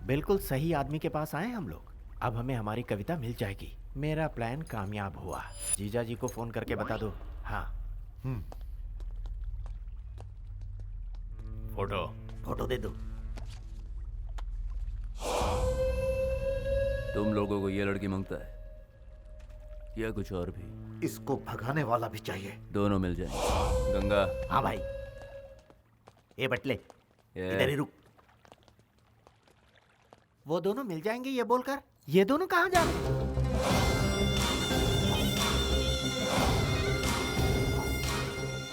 बिल्कुल सही आदमी के पास आए हम लोग। अब हमें हमारी कविता मिल जाएगी। मेरा प्लान कामयाब हुआ। जीजा जी को फोन करके बता दो। हाँ। फोटो दे दो। तुम लोगों को ये लड़की मांगता है या कुछ और भी? इसको भगाने वाला भी चाहिए। दोनों मिल जाए। गंगा। हाँ भाई। ये बटले, इधर ही रुक। वो दोनों मिल जाएंगे ये बोलकर ये दोनों कहाँ जा रहे?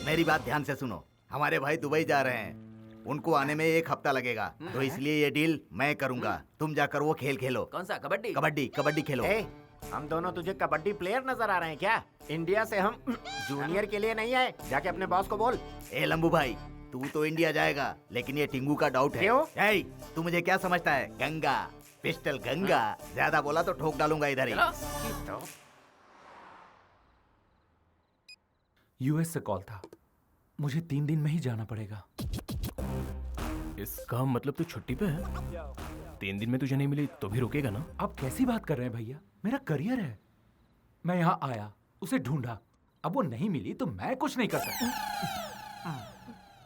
मेरी बात ध्यान से सुनो। हमारे भाई दुबई जा रहे हैं, उनको आने में 1 हफ्ता लगेगा, तो इसलिए ये डील मैं करूंगा। तुम जाकर वो खेल खेलो। कौन सा? कबड्डी? कबड्डी खेलो। हम दोनों तुझे कबड्डी प्लेयर नजर आ रहे हैं क्या? इंडिया से हम जूनियर के लिए नहीं आए। जाके अपने बॉस को बोल। ए लंबू भाई, तू तो इंडिया जाएगा, लेकिन ये टिंगू का डाउट है। क्यों? ए, तू मुझे क्या समझता है? गंगा, पिस्टल गंगा। ज्यादा बोला तो ठोक डालूंगा इधर ही। यूएस से कॉल था, मुझे 3 दिन में ही जाना पड़ेगा। इसका मतलब तू छुट्टी पे है? 3 दिन में तुझे नहीं मिली तो भी रुकेगा ना? आप कैसी बात कर रहे हैं भैया? मेरा करियर है। मैं यहाँ आया, उसे ढूंढा, अब वो नहीं मिली तो मैं कुछ नहीं कर सकता।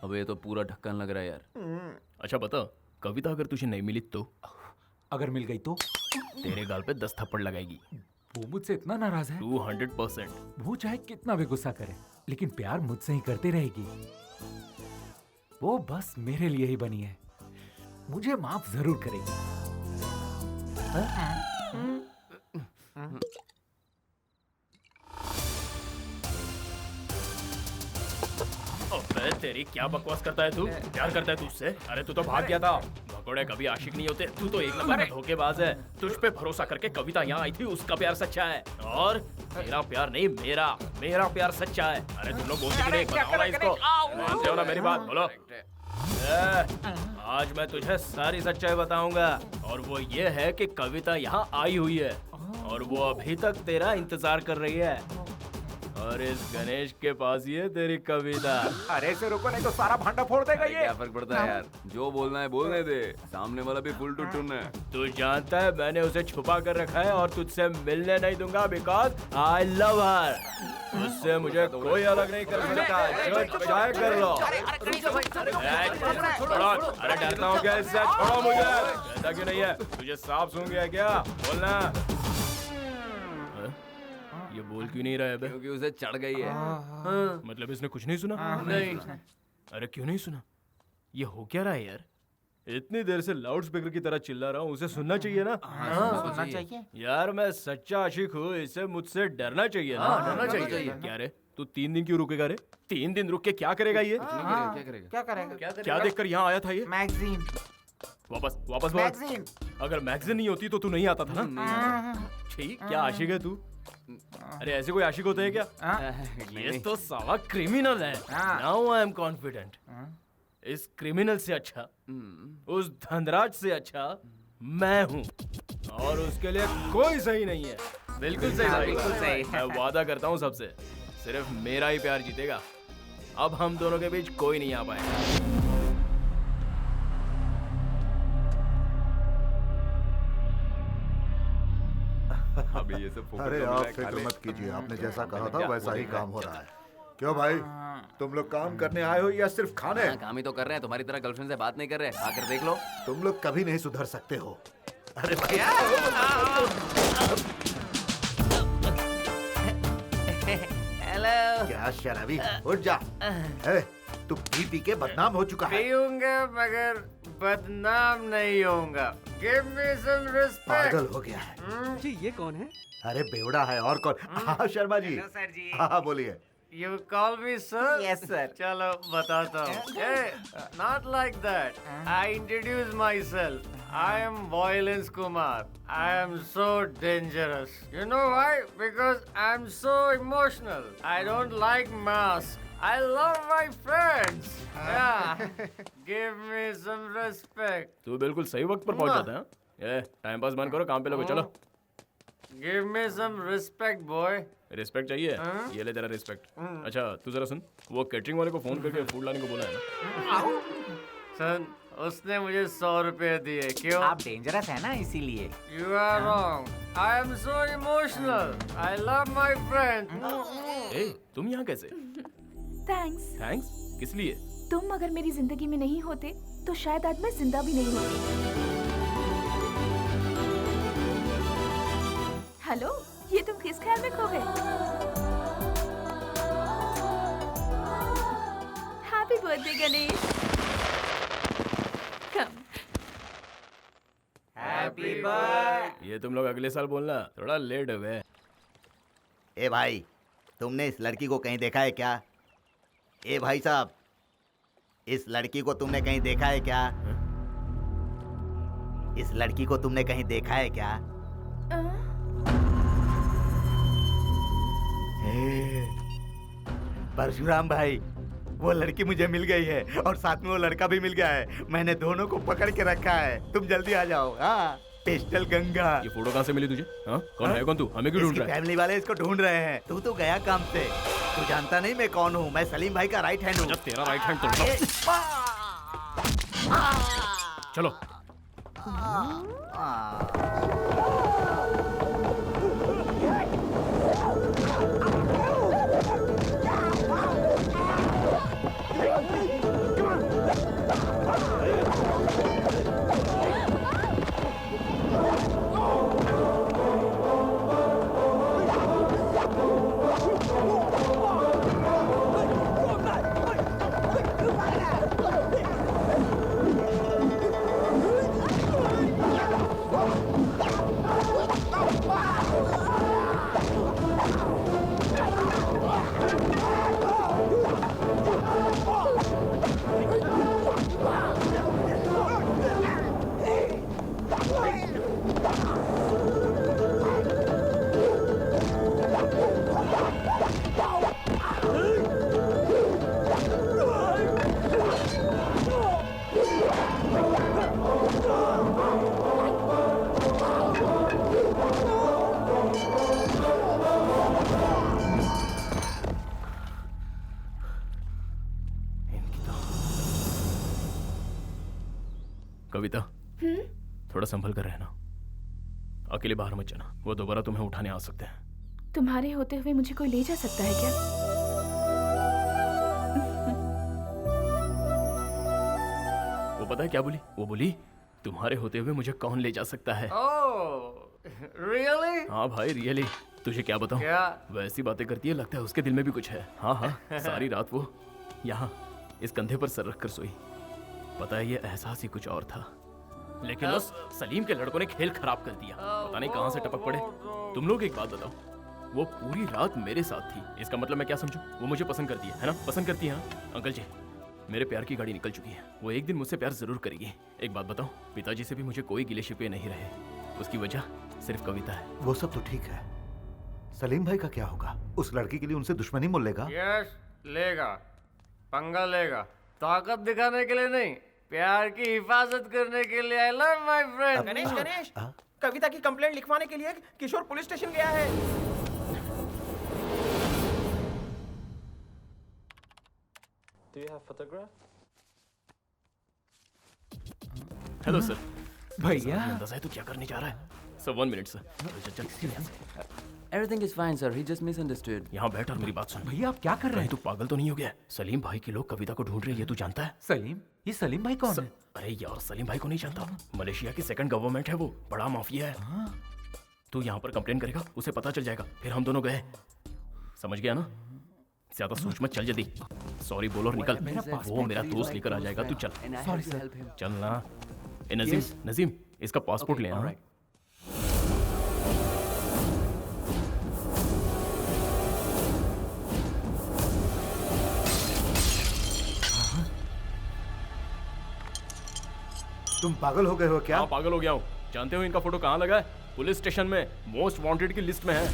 अब ये तो पूरा ढक्कन लग रहा है यार। अच्छा बता, कविता अगर तुझे नहीं मिली तो? अगर मिल गई तो? तेरे गाल पे 10 थप्पड़ लगाएगी। वो मुझसे इतना नाराज है? 200%। वो चाहे कितना भी गुस्सा करे, लेकिन प्यार मुझसे ही करती रहेगी। वो बस मेरे लिए ही बनी है, मुझे माफ जरूर करेगी। अबे तेरी क्या बकवास करता है तू? प्यार करता है तू उससे? अरे तू तो भाग गया था। भगोड़े कभी आशिक नहीं होते। तू तो एक नंबर का धोखेबाज है। तुझ पे भरोसा करके कविता यहाँ आई थी, उसका प्यार सच्चा है। और तेरा प्यार नहीं, मेरा प्यार सच्चा है। अरे तुम लोग बोलते नहीं, बताओ ना इसको। मानते हो ना मेरी बात? बोलो। आज मैं तुझे सारी सच्चाई बताऊंगा, और वो ये है कि कविता यहाँ आई हुई है और वो अभी तक तेरा इंतजार कर रही है। और इस गणेश के पास ही है तेरी कविता। अरे इसे रुको, नहीं तो सारा भांडा फोड़ देगा ये। क्या फर्क पड़ता है यार, जो बोलना है बोलने दे। सामने वाला भी फुल टू टून है। तू जानता है मैंने उसे छुपा कर रखा है और तुझसे मिलने नहीं दूंगा, बिकॉज आई लव हर। उससे मुझे कोई अलग नहीं कर सकता। जो चाहे कर लो। अरे डरता हूँ क्या इससे? छोड़ो मुझे। ऐसा क्यों नहीं है? तुझे सांप सूंघ गया क्या? बोलना। ये बोल क्यों नहीं रहा है बे? क्योंकि उसे चढ़ गई है। मतलब इसने कुछ नहीं सुना? नहीं। अरे क्यों नहीं सुना? ये हो क्या रहा है यार? इतनी देर से लाउड स्पीकर की तरह चिल्ला रहा हूँ, उसे सुनना चाहिए ना? सुनना चाहिए यार मैं सच्चा आशिक हूँ, इसे मुझसे डरना चाहिए ना? डरना चाहिए। क्या रे, तू 3 दिन क्यों रुकेगा रे? 3 दिन रुक के क्या करेगा ये? क्या करेगा? क्या देखकर यहाँ आया था ये? मैगजीन। वापस वापस मैगजीन। अगर मैगजीन नहीं होती तो तू नहीं आता था ना? ठीक, क्या आशिक है तू? अरे ऐसे कोई आशिक होते हैं क्या? ये तो साला क्रिमिनल है। Now I am confident. इस क्रिमिनल से अच्छा, उस धनराज से अच्छा मैं हूँ, और उसके लिए कोई सही नहीं है। बिल्कुल सही भाई, बिल्कुल सही। मैं वादा करता हूँ सबसे, सिर्फ मेरा ही प्यार जीतेगा। अब हम दोनों के बीच कोई नहीं आ पाएगा। अभी ये सब अरे आप फिक्र मत कीजिए, आपने जैसा कहा था वैसा ही काम हो रहा है। क्यों भाई, तुम लोग काम करने आए हो या सिर्फ खाने? काम ही तो कर रहे हैं, तुम्हारी तरह गर्लफ्रेंड से बात नहीं कर रहे। आकर देख लो। तुम लोग कभी नहीं सुधर सकते हो। अरे भाई हेलो। क्या शराबी, उठ जा। तू पी के बदनाम हो चुका है। पीऊंगा मगर बदनाम नहीं होऊंगा। Give me some respect। पागल हो गया है। जी ये कौन है? अरे बेवड़ा है और कौन? हाँ शर्मा जी। हेलो सर जी। हाँ बोलिए। You call me sir? Yes sir। चलो बताता हूँ। Hey, not like that। I introduce myself। I am Violence Kumar। I am so dangerous। You know why? Because I'm so emotional। I don't like masks। I love my friends। Yeah। Give me some respect। तू बिल्कुल सही वक्त पर पहुंच जाता है। टाइम पास बंद करो, काम पे लगो। चलो। Give me some respect boy। Respect चाहिए? ये ले तेरा रिस्पेक्ट। अच्छा तू जरा सुन, वो कैटरिंग वाले को फोन करके फूड लाने को बोला है ना? सन, उसने मुझे 100 रुपए दिए। क्यों? आप डेंजरस है ना इसीलिए। You are wrong। I am so emotional। I love my friend। ए, तुम यहाँ कैसे? थैंक्स। थैंक्स? किस लिए? तुम अगर मेरी जिंदगी में नहीं होते तो शायद आज मैं जिंदा भी नहीं होती। हेलो, ये तुम किस ख्याल में खो गए? Happy birthday Ganesh. Come. Happy birthday. ये तुम लोग अगले साल बोलना, थोड़ा लेट हुए। ए भाई, तुमने इस लड़की को कहीं देखा है क्या? ए भाई साहब, इस लड़की को तुमने कहीं देखा है क्या? इस लड़की को तुमने कहीं देखा है क्या? परशुराम भाई, वो लड़की मुझे मिल गई है और साथ में वो लड़का भी मिल गया है। मैंने दोनों को पकड़ के रखा है। तुम जल्दी आ जाओ। हाँ, पेस्टल गंगा। ये फोटो कहाँ से मिली तुझे? हाँ? कौन है कौन तू? हमें क्यों ढूंढ रहा है? फैमिली वाले इसको ढूंढ रहे हैं। तू तो गया काम से। तू जानता नहीं मैं कौन हूँ? मैं सलीम भाई का राइट हैंड हूँ। तेरा राइट हैंड तोड़ दो। चलो। कविता, थोड़ा संभल कर रहना। अकेले बाहर मत जाना, वो दोबारा तुम्हें उठाने आ सकते हैं। तुम्हारे होते हुए मुझे कोई ले जा सकता है क्या? वो पता है क्या बोली? वो बोली तुम्हारे होते हुए मुझे कौन ले जा सकता है। रियली? हाँ भाई रियली। तुझे क्या बताऊं? क्या? वैसी बातें करती है, लगता है उसके दिल में भी कुछ है। हाँ हाँ, सारी रात वो यहाँ इस कंधे पर सर रखकर सोई। पता है ये एहसास ही कुछ और था, लेकिन उस सलीम के लड़कों ने खेल खराब कर दिया। पता नहीं कहां से टपक पड़े। तुम लोग एक बात बताओ, वो पूरी रात मेरे साथ थी। इसका मतलब मैं क्या समझूं? वो मुझे पसंद करती है ना? पसंद करती है। अंकल जी, मेरे प्यार की गाड़ी निकल चुकी है। वो एक दिन मुझसे प्यार जरूर करेगी। एक बात बताओ, पिताजी से भी मुझे कोई गिले शिकवे नहीं रहे। उसकी वजह सिर्फ कविता है। वो सब तो ठीक है, सलीम भाई का क्या होगा? उस लड़की के लिए उनसे दुश्मनी मोल लेगा? यस, लेगा, पंगा लेगा। ताकत दिखाने के लिए नहीं, प्यार की हिफाजत करने के लिए। I love my friend. Ganesh, Ganesh, Kavita की कंप्लेंट लिखवाने के लिए किशोर पुलिस स्टेशन गया है। Do you have photograph? Hello sir. भैया अंदाजा है तू क्या करने जा रहा है? Sir 1 minute sir. चल Everything is fine, sir. He just misunderstood. यहाँ बैठ और मेरी बात सुन। भैया आप क्या कर रहे हैं? तू पागल तो नहीं हो गया? सलीम भाई के लोग कविता को ढूंढ रहे हैं, ये तू जानता है? सलीम? ये सलीम भाई कौन है? अरे यार, सलीम भाई को नहीं जानता? मलेशिया की सेकंड गवर्नमेंट है वो, बड़ा माफिया है। तू यहाँ पर कंप्लेन करेगा, उसे पता चल जाएगा, फिर हम दोनों गए। समझ गया ना? ज्यादा सोच मत, चल जल्दी। सॉरी बोल और निकल। वो मेरा दोस्त लेकर आ जाएगा, तू चल। Sorry sir. चल ना। ए नजीम, नजीम इसका पासपोर्ट ले आ। तुम पागल हो गए हो क्या? हाँ पागल हो गया हूँ। जानते हो इनका फोटो कहाँ लगा है? पुलिस स्टेशन में, मोस्ट वांटेड की लिस्ट में है।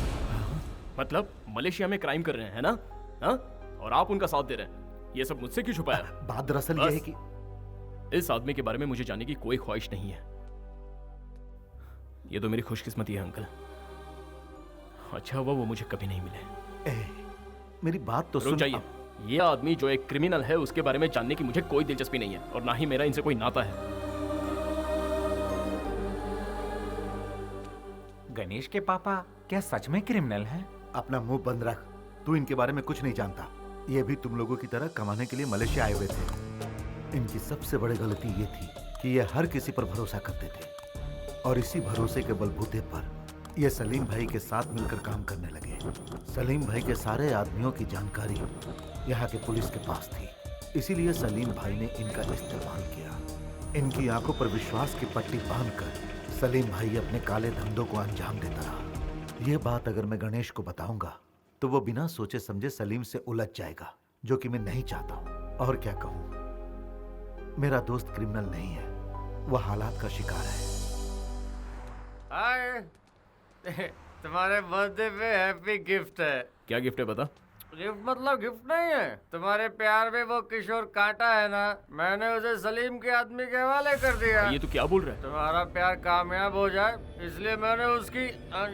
मतलब मलेशिया में क्राइम कर रहे हैं, है ना? हाँ? और आप उनका साथ दे रहे हैं। ये सब मुझसे क्यों छुपाया? बात दरअसल ये है कि इस आदमी के बारे में मुझे जानने की कोई ख्वाहिश नहीं है। ये तो मेरी खुशकिस्मती है अंकल। अच्छा हुआ वो मुझे कभी नहीं मिले। मेरी बात तो सुन। चाहिए। ये आदमी जो एक क्रिमिनल है उसके बारे में जानने की मुझे कोई दिलचस्पी नहीं है, और ना ही मेरा इनसे कोई नाता है। गणेश के पापा क्या सच में क्रिमिनल हैं? अपना मुंह बंद रख। तू इनके बारे में कुछ नहीं जानता। ये भी तुम लोगों की तरह कमाने के लिए मलेशिया आए हुए थे। इनकी सबसे बड़ी गलती ये थी कि ये हर किसी पर भरोसा करते थे, और इसी भरोसे के बलबूते पर ये सलीम भाई के साथ मिलकर काम करने लगे। सलीम भाई के सारे आदमियों की जानकारी यहाँ के पुलिस के पास थी, इसीलिए सलीम भाई ने इनका इस्तेमाल किया। इनकी आंखों पर विश्वास की पट्टी बांधकर सलीम भाई अपने काले धंधों को अंजाम देता रहा। यह बात अगर मैं गणेश को बताऊंगा तो वो बिना सोचे समझे सलीम से उलझ जाएगा, जो कि मैं नहीं चाहता हूं। और क्या कहूं, मेरा दोस्त क्रिमिनल नहीं है, वह हालात का शिकार है। हाय, तुम्हारे बर्थडे पे हैप्पी गिफ्ट है। क्या गिफ्ट है बता? गिफ्ट मतलब गिफ्ट नहीं है, तुम्हारे प्यार में वो किशोर कांटा है ना, मैंने उसे सलीम के आदमी के हवाले कर दिया। ये तू क्या बोल रहा है? तुम्हारा प्यार कामयाब हो जाए इसलिए मैंने उसकी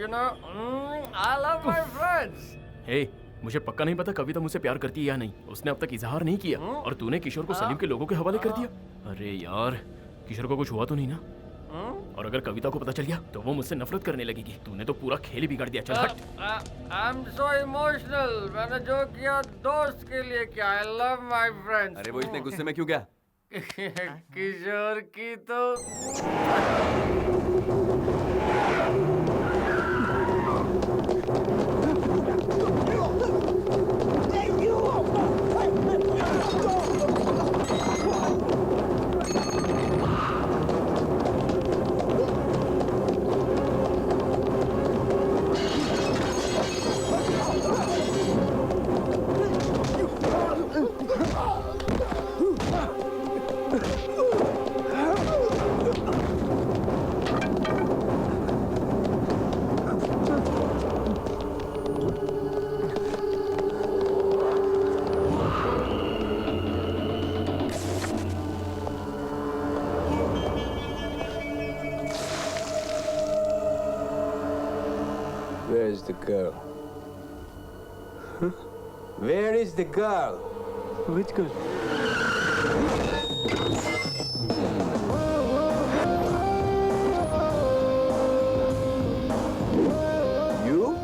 you know I love my friends. Hey, मुझे पक्का नहीं पता कविता मुझसे प्यार करती है या नहीं। उसने अब तक इजहार नहीं किया और तूने किशोर को सलीम के लोगों के हवाले कर दिया। अरे यार, किशोर को कुछ हुआ तो नहीं ना? और अगर कविता को पता चल गया तो वो मुझसे नफरत करने लगेगी। तूने तो पूरा खेल ही बिगाड़ दिया। चल हट। I am so emotional. मैंने जो किया दोस्त के लिए किया। आई लव माय फ्रेंड्स। अरे वो इतने गुस्से में क्यों गया? किशोर की तो Where is the girl? Huh? Where is the girl? Which girl? You?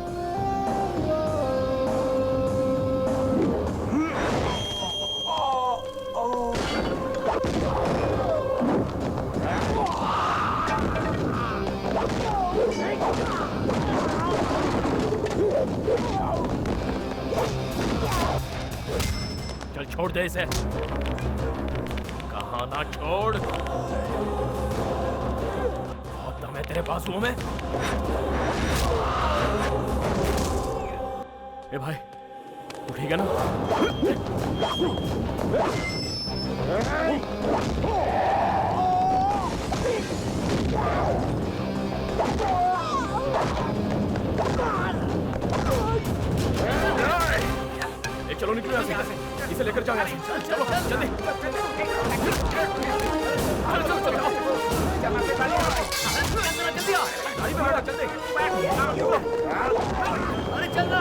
चल छोड़ दे इसे। कहा ना छोड़। बहुत दम है तेरे बाजुओं में। ए भाई, तू ठीक है ना? चलो निकलो यहाँ से। इसे लेकर जाओ यहाँ से। चलो जल्दी। जल्दी आ। गाड़ी में बैठो जल्दी। अरे चलना।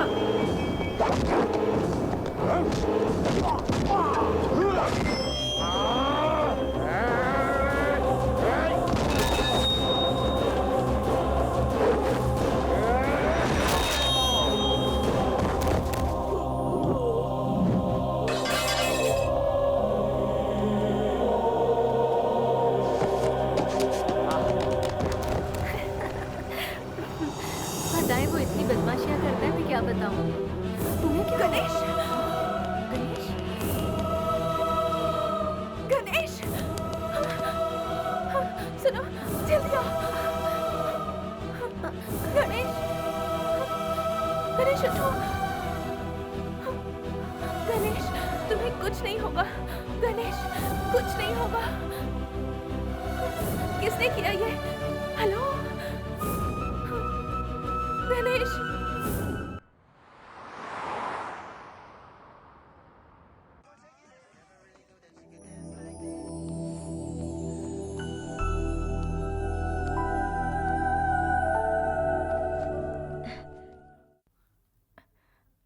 बताएं वो इतनी बदमाशियां करता है, मैं क्या बताऊं? तुम्हें क्या? गणेश! गणेश! गणेश! सुनो, जल्दी आओ। गणेश! गणेश उठो। गणेश, तुम्हें कुछ नहीं होगा। गणेश, कुछ नहीं होगा। किसने किया ये? हेलो? गणेश!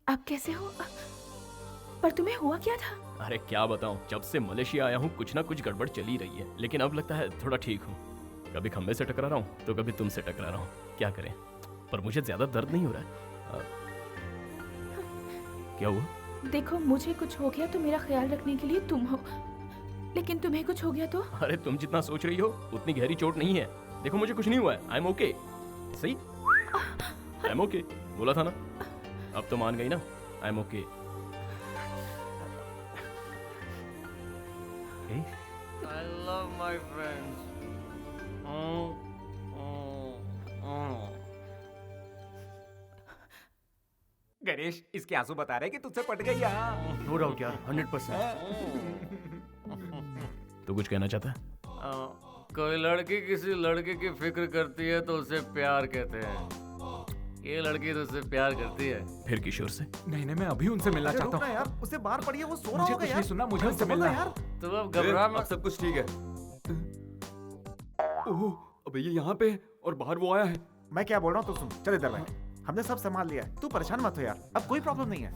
आप कैसे हो? पर तुम्हें हुआ क्या था? अरे क्या बताऊं, जब से मलेशिया आया हूँ कुछ ना कुछ गड़बड़ चली रही है, लेकिन अब लगता है थोड़ा ठीक हूँ। कभी खंबे से टकरा रहा हूँ तो कभी तुमसे टकरा रहा हूँ। क्या करें, पर मुझे ज्यादा दर्द नहीं हो रहा है। क्या हुआ? देखो, मुझे कुछ हो गया तो मेरा ख्याल रखने के लिए तुम हो, लेकिन तुम्हें कुछ हो गया तो? अरे तुम जितना सोच रही हो उतनी गहरी चोट नहीं है। देखो मुझे कुछ नहीं हुआ है। I am okay. सही, आई एम ओके बोला था ना। अब तो मान गई ना। I am okay. I love my friends. Ganesh, इसके आंसू बता रहे कि तुझसे पट गई। नो डाउट यार, 100%। तो कुछ कहना चाहता है? कोई लड़की किसी लड़के की फिक्र करती है तो उसे प्यार कहते हैं। ये लड़की तो उससे प्यार करती है। फिर किशोर से? नहीं नहीं, मैं अभी उनसे मिलना अरे चाहता रुक ना हूँ। यार, उसे बाहर पड़ी है, वो सो रहा मुझे होगा कुछ यार। नहीं सुनना, मुझे अरे उनसे समझ मिलना ना यार। तुम अब घबरा मत। अब सब कुछ ठीक है। ओह, अबे ये यहाँ पे है और बाहर वो आया है। मैं क्या बोल रहा हूँ तो सुन, चल इधर बैठ। हमने सब संभाल लिया है, तू परेशान मत हो यार, अब कोई प्रॉब्लम नहीं है।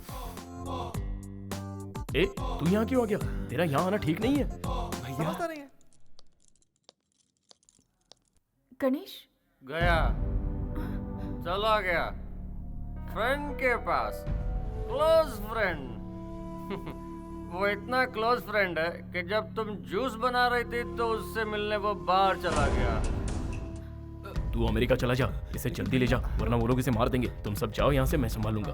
ए, तू यहाँ क्यों आ गया? तेरा यहाँ आना ठीक नहीं है। समझता नहीं है। गणेश गया, चला गया फ्रेंड के पास, क्लोज फ्रेंड। वो इतना क्लोज फ्रेंड है कि जब तुम जूस बना रही थी तो उससे मिलने वो बाहर चला गया। तू अमेरिका चला जा, इसे जल्दी ले जा, वरना वो लोग इसे मार देंगे। तुम सब जाओ यहाँ से, मैं संभालूंगा।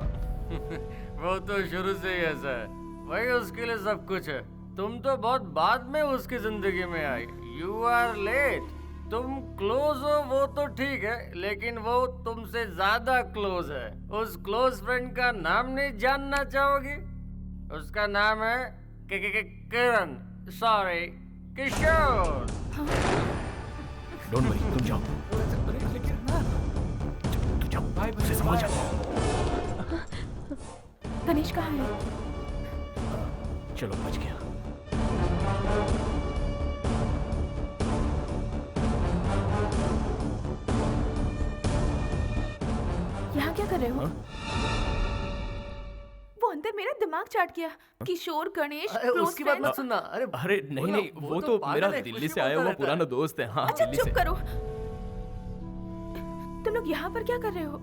वो तो शुरू से ही ऐसा है, वही उसके लिए सब कुछ है। तुम तो बहुत बाद में उसकी जिंदगी में आई। You are late. तुम क्लोज हो वो तो ठीक है, लेकिन वो तुमसे ज्यादा क्लोज है। उस क्लोज फ्रेंड का नाम नहीं जानना चाहोगी? उसका नाम है किरण, सॉरी किशोर। डोंट वरी, तुम जाओ। तू जाओ, उसे संभाल जा। गणेश कहाँ है? चलो, बच गया। यहाँ क्या कर रहे हो? वो अंदर मेरा दिमाग चाट गया। किशोर, गणेश, अरे close उसकी बात friend। मत सुनना। अरे नहीं नहीं, वो तो मेरा दिल्ली से आया हुआ पुराना दोस्त है। हाँ, अच्छा दिल्ली चुप से। करो। तुम लोग यहाँ पर क्या कर रहे हो?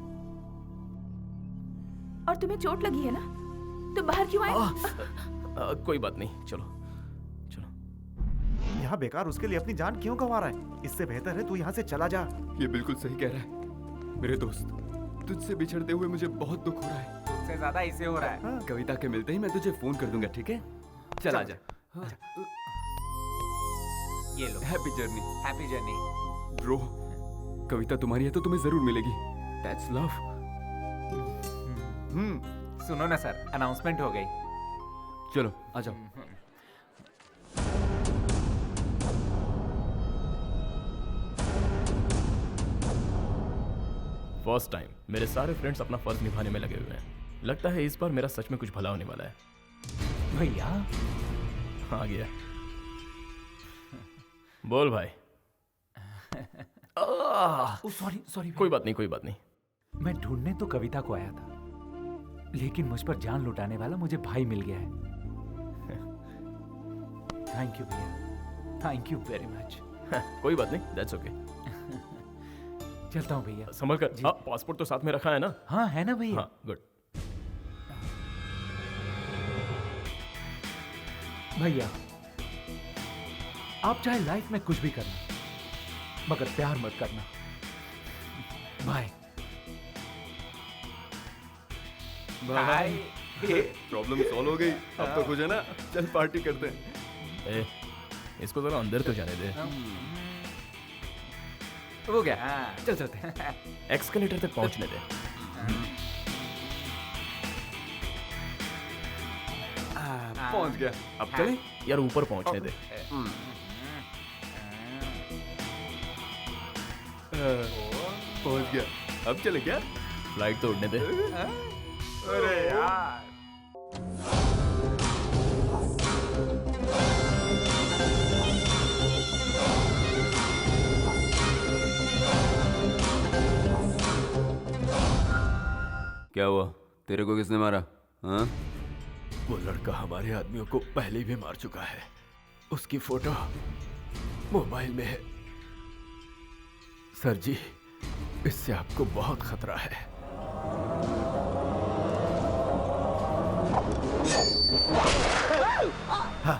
और तुम्हें चोट लगी है ना? तुम बाहर क्यों आए? कोई बात नहीं, चलो। यहाँ बेकार उसके लिए अपनी जान क्यों गंवा रहा है? इससे बेहतर है तू यहाँ से चला जा। ये बिल्कुल सही कह रहा है मेरे दोस्त। तुझसे बिछड़ते हुए मुझे बहुत दुख हो रहा है। तुझसे ज्यादा इसे हो रहा है। कविता के मिलते ही मैं तुझे फोन कर दूंगा, ठीक है? चल आजा। ये लो। Happy journey. Happy journey. Bro, Kavita तुम्हारी है तो तुम्हें जरूर मिलेगी। That's love. सुनो ना सर, अनाउंसमेंट हो गई। चलो आ जाओ। फर्स्ट टाइम मेरे सारे फ्रेंड्स अपना फर्ज निभाने में लगे हुए हैं। लगता है इस बार मेरा सच में कुछ भला होने वाला है। भैया आ गया। बोल भाई। सॉरी सॉरी, कोई बात नहीं, कोई बात नहीं। मैं ढूंढने तो कविता को आया था, लेकिन मुझ पर जान लुटाने वाला मुझे भाई मिल गया है। थैंक यू भैया, थैंक यू वेरी मच। कोई बात नहीं, दैट्स ओके। चलता हूँ भैया। संभल कर। हाँ, पासपोर्ट तो साथ में रखा है ना? हाँ है ना भैया। हाँ, गुड। भैया आप चाहे लाइफ में कुछ भी करना, मगर प्यार मत करना। Bye bye. प्रॉब्लम सॉल्व हो गई। अब तो कुछ है ना, चल पार्टी करते हैं। ए, इसको जरा अंदर तो जाने दे। हो गया। चल चलते हैं। एक्सकलेटर तक पहुंचने दे। पहुंच गया। अब चले यार, ऊपर पहुंचने दे। पहुंच गया। अब चले क्या? फ्लाइट तो उड़ने दे। अरे यार। क्या हुआ? तेरे को किसने मारा? हाँ? वो लड़का हमारे आदमियों को पहले भी मार चुका है। उसकी फोटो मोबाइल में है। सर जी, इससे आपको बहुत खतरा है। हाँ।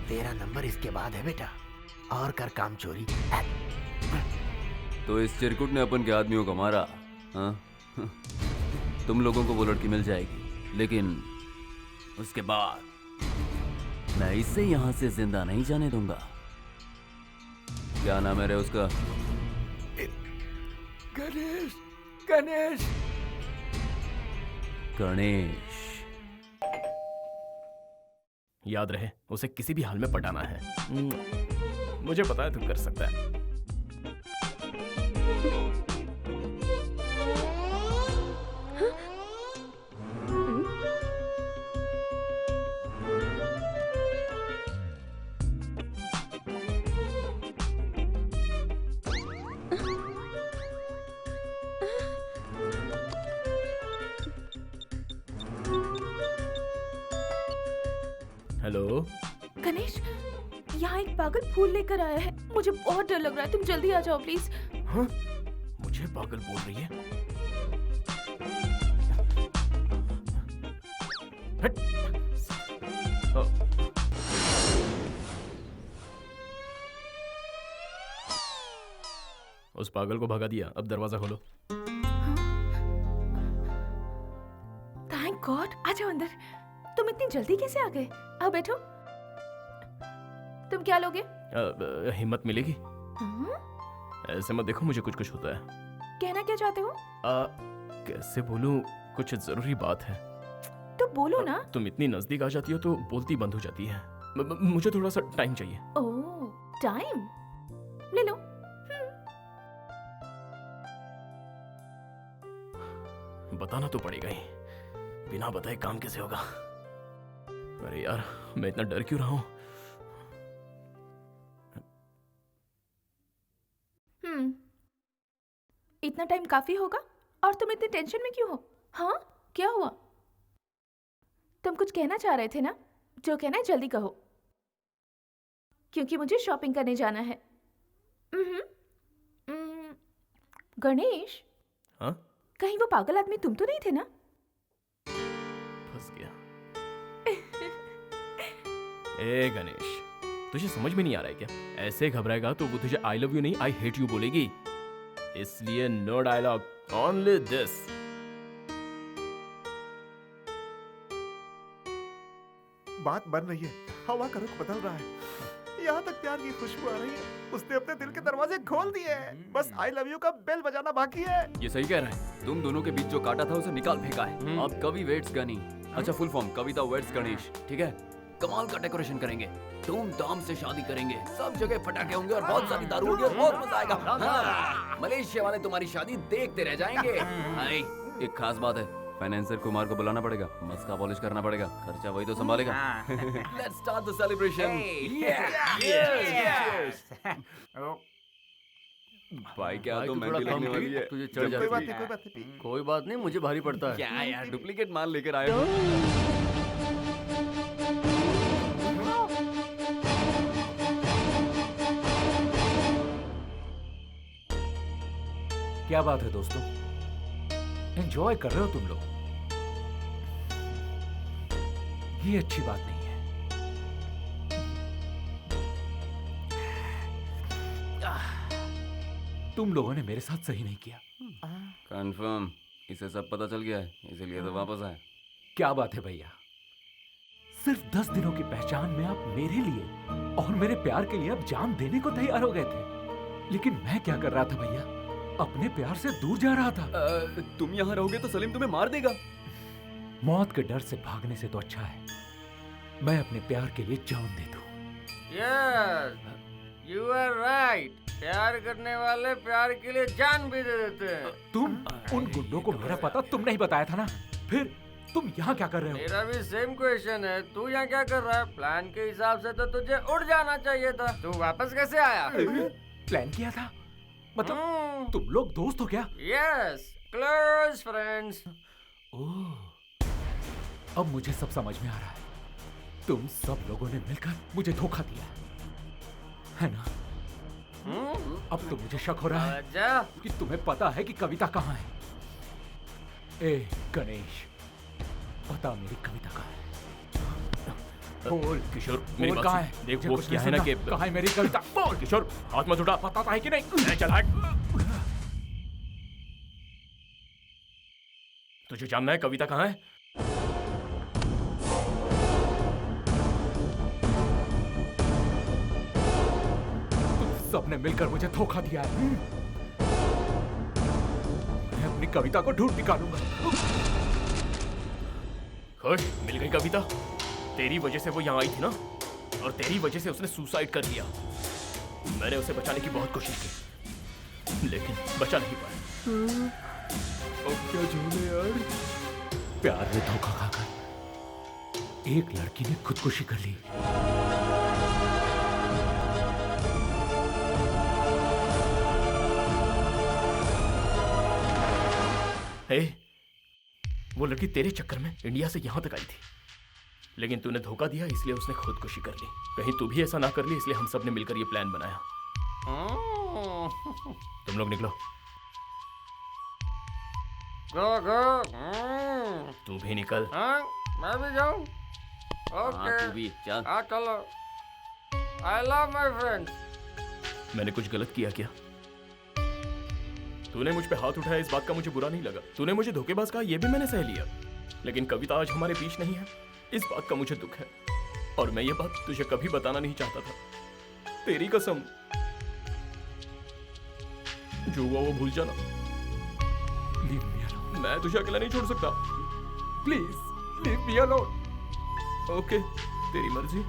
तेरा नंबर इसके बाद है बेटा, और कर काम चोरी। तो इस चिरकुट ने अपन के आदमियों को मारा? हाँ? तुम लोगों को वो लड़की मिल जाएगी, लेकिन उसके बाद मैं इसे यहाँ से जिंदा नहीं जाने दूंगा। क्या नाम है रे उसका? गणेश। गणेश। गणेश। याद रहे, उसे किसी भी हाल में पटाना है। मुझे पता है तुम कर सकता है। हेलो। गणेश, यहाँ एक पागल फूल लेकर आया है। मुझे बहुत डर लग रहा है, तुम जल्दी आ जाओ प्लीज। हाँ? मुझे पागल बोल रही है? हट। उस पागल को भगा दिया, अब दरवाजा खोलो। थैंक गॉड, आ जाओ अंदर। तुम इतनी जल्दी कैसे आ गए? आओ बैठो। तुम क्या लोगे? हिम्मत मिलेगी? ऐसे मत देखो, मुझे कुछ कुछ होता है। कहना क्या चाहते हो? कैसे बोलूं, कुछ जरूरी बात है। तो बोलो ना। तुम इतनी नजदीक आ जाती हो तो बोलती बंद हो जाती है। मुझे थोड़ा सा टाइम चाहिए। ओह, टाइम ले लो। बताना तो पड़ेगा ही, बिना बताए काम कैसे होगा? अरे यार, मैं इतना डर क्यों रहा हूं? इतना टाइम काफी होगा? और तुम इतनी टेंशन में क्यों हो? हाँ, क्या हुआ? तुम कुछ कहना चाह रहे थे ना? जो कहना है जल्दी कहो, क्योंकि मुझे शॉपिंग करने जाना है। गणेश, हाँ? कहीं वो पागल आदमी तुम तो नहीं थे ना? फंस गया। ए गणेश, तुझे समझ में नहीं आ रहा है क्या? ऐसे घबराएगा तो वो तुझे आई लव यू नहीं आई हेट यू बोलेगी। इसलिए नो डायलॉग, ओनली दिस। बात बन रही है, हवा का रुख बदल रहा है, यहाँ तक प्यार की खुशबू आ रही है। उसने अपने दिल के दरवाजे खोल दिए हैं, बस आई लव यू का बेल बजाना बाकी है। ये सही कह रहा है। तुम दोनों के बीच जो काटा था उसे निकाल फेंका है। अब कवि वेट्स गनी, अच्छा फुल फॉर्म कविता वेट्स गणेश, ठीक है? कमाल का डेकोरेशन करेंगे, धूमधाम से शादी करेंगे, सब जगह फटाके होंगे और बहुत सारी दारू होगी और बहुत मजा आएगा। हाँ, मलेशिया वाले तुम्हारी शादी देखते रह जाएंगे। एक खास बात है, फाइनेंसर कुमार को बुलाना पड़ेगा, मस्का पॉलिश करना पड़ेगा, खर्चा वही तो संभालेगा। Let's start the celebration. भाई क्या तो मेहंदी लगने वाली है। तुझे चढ़ जाती है। कोई बात नहीं, मुझे भारी पड़ता है। क्या यार, डुप्लीकेट माल लेकर आए हो? क्या बात है दोस्तों, एंजॉय कर रहे हो तुम लोग? ये अच्छी बात नहीं है। तुम लोगों ने मेरे साथ सही नहीं किया। कंफर्म, इसे सब पता चल गया है, इसीलिए तो वापस आया। क्या बात है भैया, सिर्फ 10 दिनों की पहचान में आप मेरे लिए और मेरे प्यार के लिए अब जान देने को तैयार हो गए थे। लेकिन मैं क्या कर रहा था भैया? अपने प्यार से दूर जा रहा था। तुम यहाँ रहोगे तो सलीम तुम्हें मार देगा। मौत के डर से भागने से तो अच्छा है मैं अपने प्यार के लिए जान दे दूं। Yes, you are right. प्यार करने वाले प्यार के लिए जान भी दे देते हैं। तुम उन गुंडों को मेरा पता तुमने ही बताया था ना, फिर तुम यहाँ क्या कर रहे हो? मेरा भी सेम क्वेश्चन है, तू यहाँ क्या कर रहा है? प्लान के हिसाब से तो तुझे उड़ जाना चाहिए था, तू वापस कैसे आया? प्लान किया था? मतलब तुम लोग दोस्त हो क्या? Yes, close friends. ओह, अब मुझे सब समझ में आ रहा है। तुम सब लोगों ने मिलकर मुझे धोखा दिया है ना? अब तो मुझे शक हो रहा है कि तुम्हें पता है कि कविता कहाँ है। ए गणेश, बता मेरी कविता कहाँ है? बोल किशोर, मेरी बात कहाँ सुन। है? देख मुझे वो कुछ क्या नहीं है ना सुनना। कि कहाँ है मेरी कविता? बोल किशोर, हाथ मत उठा। पता है कि नहीं? चल हट। तुझे जानना है कविता कहाँ है? सबने मिलकर मुझे धोखा दिया है। मैं अपनी कविता को ढूंढ निकालूंगा। खुश, मिल गई कविता। तेरी वजह से वो यहाँ आई थी ना, और तेरी वजह से उसने सुसाइड कर लिया। मैंने उसे बचाने की बहुत कोशिश की, लेकिन बचा नहीं पाया। अब क्या झूले यार? प्यार में धोखा खाकर एक लड़की ने खुदकुशी कर ली। हे, वो लड़की तेरे चक्कर में इंडिया से यहां तक आई थी। लेकिन तूने धोखा दिया इसलिए उसने खुदकुशी कर ली। कहीं तू भी ऐसा ना कर ली इसलिए हम सब ने मिलकर ये प्लान बनाया। तुम लोग निकलो। तू भी निकल। मैं भी जाऊं? ओके तू भी चल। हाँ चलो। आई लव माय फ्रेंड्स। मैंने कुछ गलत किया क्या? तूने मुझ पे हाथ उठाया इस बात का मुझे बुरा नहीं लगा। तूने मुझे धोखेबाज कहा ये भी मैंने सह लिया। लेकिन कविता आज हमारे बीच नहीं है, इस बात का मुझे दुख है और मैं ये बात तुझे कभी बताना नहीं चाहता था। तेरी कसम, जो हुआ वो भूल जाना। Leave me alone. मैं तुझे अकेला नहीं छोड़ सकता। Please leave me alone. Okay, तेरी मर्जी।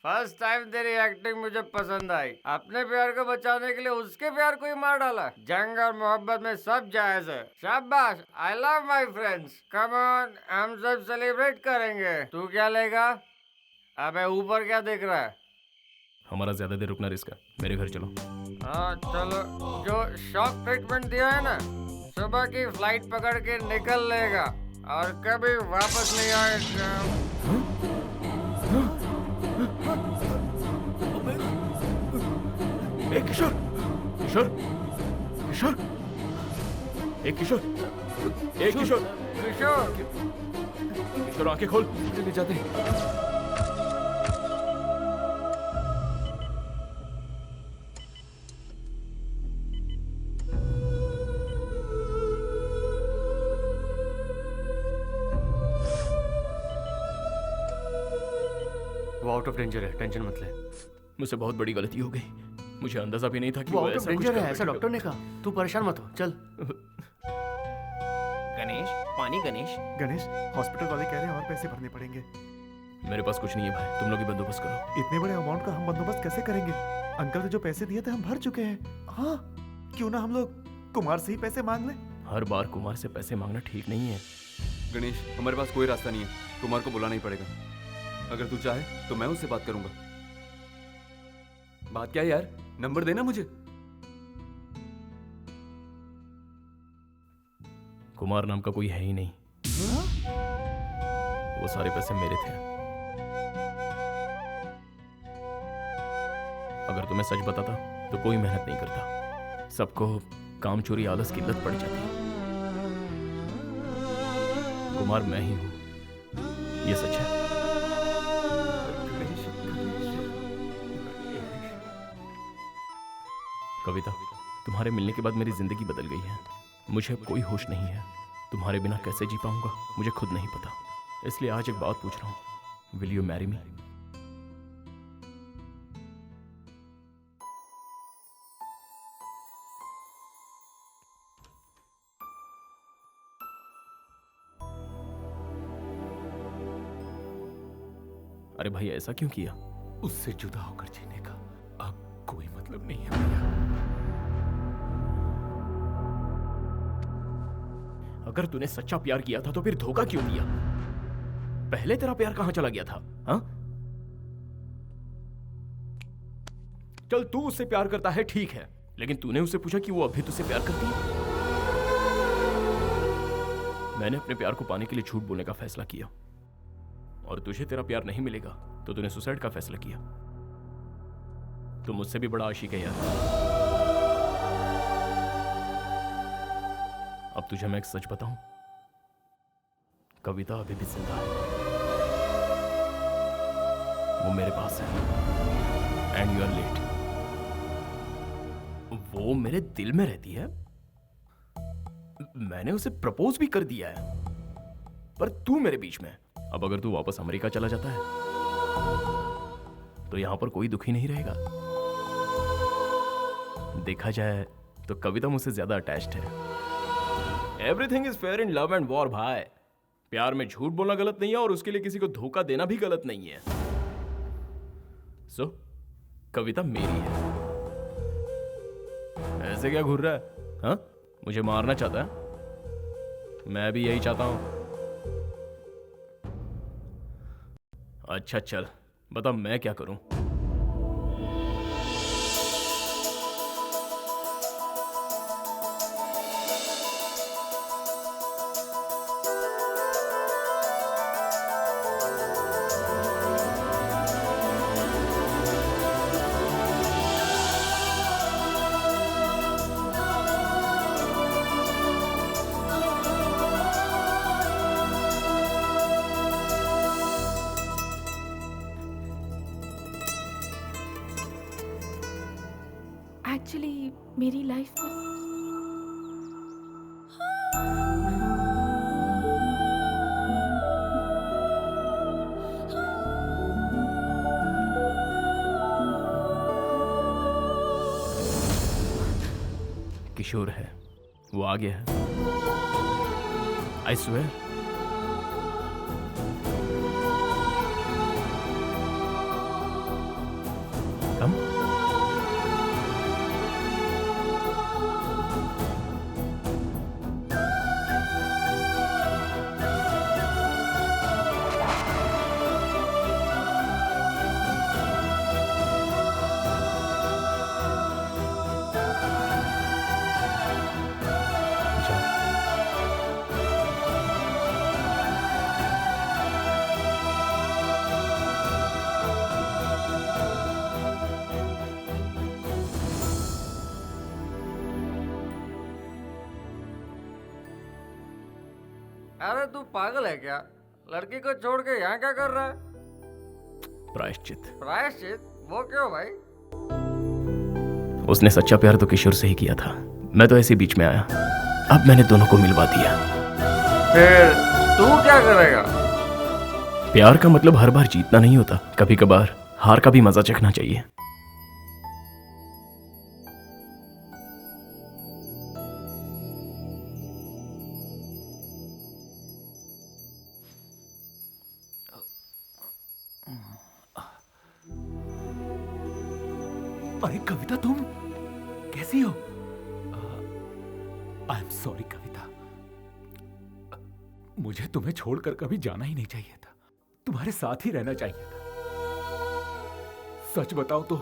फर्स्ट टाइम तेरी एक्टिंग मुझे पसंद आई। अपने प्यार को बचाने के लिए उसके प्यार को ही मार डाला। जंग और मोहब्बत में सब जायज है। शाबाश, आई love my friends. Come on, हम सब सेलिब्रेट करेंगे। तू क्या लेगा? अबे ऊपर क्या देख रहा है? हमारा ज्यादा देर रुकना रिस्क है, मेरे घर चलो। हाँ चलो। जो शॉक ट्रीटमेंट दिया है ना, सुबह की फ्लाइट पकड़ के निकल लेगा और कभी वापस नहीं आएगा। किशोर, किशोर, किशोर, किशोर, किशोर, किशोर, किशोर आंखें खोल। ले जाते। वो आउट ऑफ डेंजर है, टेंशन मत ले। मुझसे बहुत बड़ी गलती हो गई। मुझे अंदाजा भी नहीं था कि वो वो आउट ऑफ ऐसा कुछ डेंजर है, कर ऐसा डॉक्टर ने कहा। तू परेशान मत हो, चल। गणेश, पानी गणेश। गणेश, हॉस्पिटल वाले कह रहे हैं और पैसे भरने पड़ेंगे। मेरे पास कुछ नहीं है भाई, तुम लोग ही बंदोबस्त करो। इतने बड़े अमाउंट का हम बंदोबस्त कैसे करेंगे? अंकल ने जो पैसे दिए थे हम भर चुके हैं। हाँ, क्यों ना हम लोग कुमार से ही पैसे मांग लें? हर बार कुमार से पैसे मांगना ठीक नहीं है। गणेश, हमारे पास कोई रास्ता नहीं है, कुमार को बुलाना ही पड़ेगा। अगर तू चाहे तो मैं उससे बात करूंगा। बात क्या है यार, नंबर देना मुझे। कुमार नाम का कोई है ही नहीं। वो सारे पैसे मेरे थे। अगर तुम्हें सच बताता तो कोई मेहनत नहीं करता। सबको काम चोरी आलस की लत पड़ जाती। कुमार मैं ही हूं, ये सच है। कविता, तुम्हारे मिलने के बाद मेरी जिंदगी बदल गई है। मुझे अब कोई होश नहीं है। तुम्हारे बिना कैसे जी पाऊंगा मुझे खुद नहीं पता। इसलिए आज एक बात पूछ रहा हूं, विल यू मैरी मी? अरे भाई ऐसा क्यों किया? उससे जुदा होकर जीने का अब कोई मतलब नहीं है भैया। अगर तूने सच्चा प्यार किया था तो फिर धोखा क्यों दिया? पहले तेरा प्यार कहां चला गया था? हाँ? चल तू उससे प्यार करता है ठीक है, लेकिन तूने उससे पूछा कि वो अभी तुझसे प्यार करती है? मैंने अपने प्यार को पाने के लिए झूठ बोलने का फैसला किया और तुझे तेरा प्यार नहीं मिलेगा तो तूने सुसाइड का फैसला किया। तू मुझसे भी बड़ा आशिक है यार। अब तुझे मैं एक सच बताऊं, कविता अभी भी जिंदा है। वो मेरे पास है एंड यू आर लेट। वो मेरे दिल में रहती है। मैंने उसे प्रपोज भी कर दिया है, पर तू मेरे बीच में। अब अगर तू वापस अमेरिका चला जाता है तो यहां पर कोई दुखी नहीं रहेगा। देखा जाए तो कविता मुझसे ज्यादा अटैच्ड है। Everything is fair in love and war भाई। प्यार में झूठ बोलना गलत नहीं है और उसके लिए किसी को धोखा देना भी गलत नहीं है। सो कविता मेरी है। ऐसे क्या घूर रहा है? हाँ, मुझे मारना चाहता है? मैं भी यही चाहता हूं। अच्छा चल, बता मैं क्या करूं? एक्चुअली मेरी लाइफ में किशोर है, वो आ गया है। I swear. कम। अरे तू पागल है क्या? लड़की को छोड़ के यहाँ क्या कर रहा है? प्रायश्चित। प्रायश्चित? वो क्यों भाई? उसने सच्चा प्यार तो किशोर से ही किया था, मैं तो ऐसे बीच में आया। अब मैंने दोनों को मिलवा दिया। फिर तू क्या करेगा? प्यार का मतलब हर बार जीतना नहीं होता, कभी कभार हार का भी मजा चखना चाहिए। अरे कविता, तुम कैसी हो? आई एम सॉरी कविता, मुझे तुम्हें छोड़कर कभी जाना ही नहीं चाहिए था, तुम्हारे साथ ही रहना चाहिए था। सच बताओ तो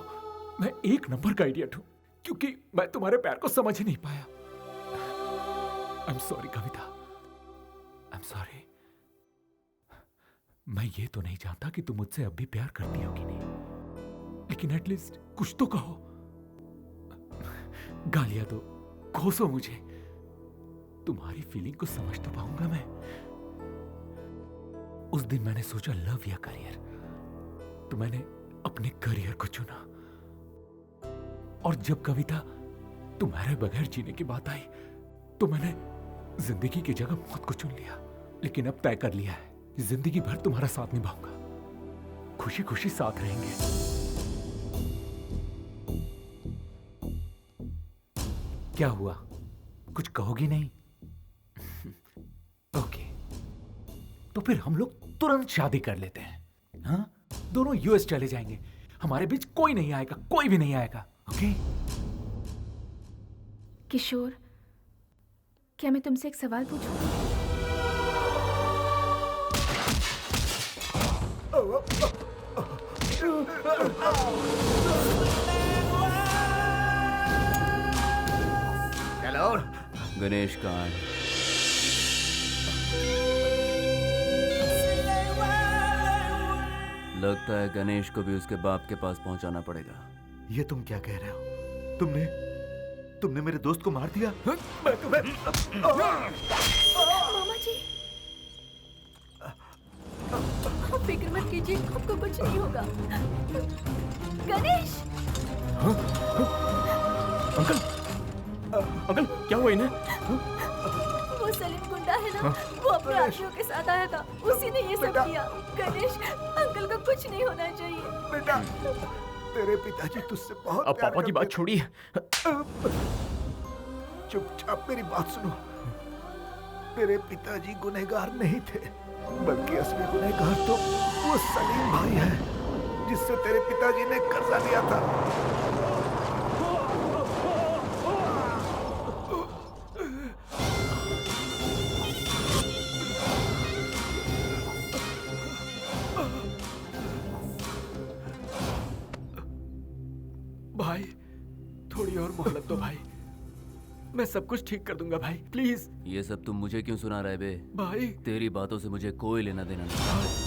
मैं एक नंबर का इडियट हूं, क्योंकि मैं तुम्हारे प्यार को समझ ही नहीं पाया। I am sorry Kavita, I am sorry. मैं ये तो नहीं जानता कि तुम मुझसे अब भी प्यार करती हो कि नहीं, लेकिन एटलीस्ट कुछ तो कहो। गालियां दो, कोसो मुझे, तुम्हारी फीलिंग को समझ तो पाऊंगा मैं। उस दिन मैंने सोचा लव या करियर, तो मैंने अपने करियर को चुना। और जब कविता तुम्हारे बगैर जीने की बात आई, तो मैंने जिंदगी की जगह मौत को चुन लिया। लेकिन अब तय कर लिया है, जिंदगी भर तुम्हारा साथ निभाऊंगा, खुशी खुशी साथ रहेंगे। क्या हुआ, कुछ कहोगी नहीं? ओके, तो फिर हम लोग तुरंत शादी कर लेते हैं। हाँ, दोनों यूएस चले जाएंगे, हमारे बीच कोई नहीं आएगा, कोई भी नहीं आएगा। ओके? किशोर, क्या मैं तुमसे एक सवाल पूछूं? हेलो, गणेश कहाँ है? लगता है गणेश को भी उसके बाप के पास पहुंचाना पड़ेगा। ये तुम क्या कह रहे हो? तुमने मेरे दोस्त को मार दिया? मैं तुम्हें मामा जी, आप फिक्र मत कीजिए, आपको कुछ नहीं होगा। गणेश! अंकल क्या हुआ इन्हें? वो सलीम गुंडा है ना, वो अपने आदमियों के साथ आया था, उसी ने ये सब किया। गणेश, अंकल को कुछ नहीं होना चाहिए। बेटा, तेरे पिताजी तुझसे बहुत अब पापा की बात छोड़िए। चुपचाप मेरी बात सुनो। तेरे पिताजी गुनहगार नहीं थे, बल्कि असली गुनहगार तो वो सलीम भाई है, जिससे तेरे पिताजी ने कर्जा लिया था। भाई थोड़ी और मोहलत दो भाई, मैं सब कुछ ठीक कर दूंगा भाई, प्लीज। ये सब तुम मुझे क्यों सुना रहे बे? भाई तेरी बातों से मुझे कोई लेना देना नहीं।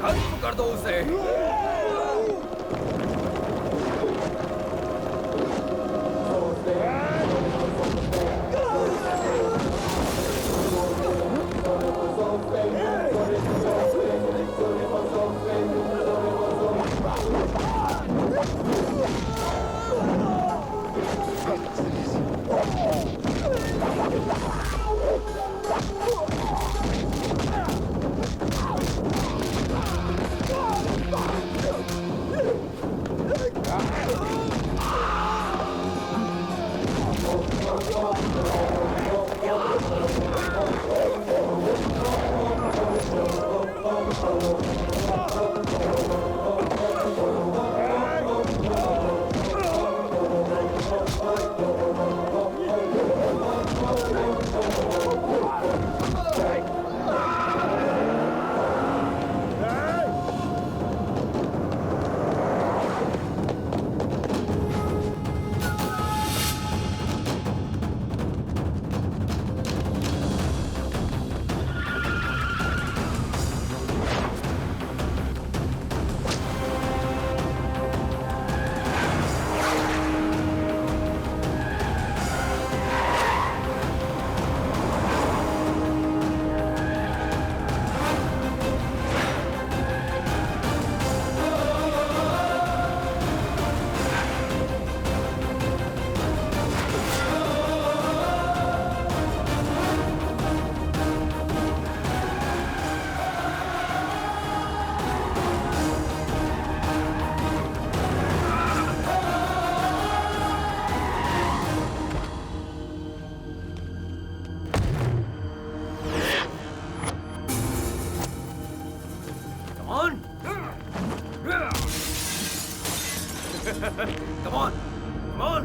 खत्म कर दो उसे। Come on! Come on!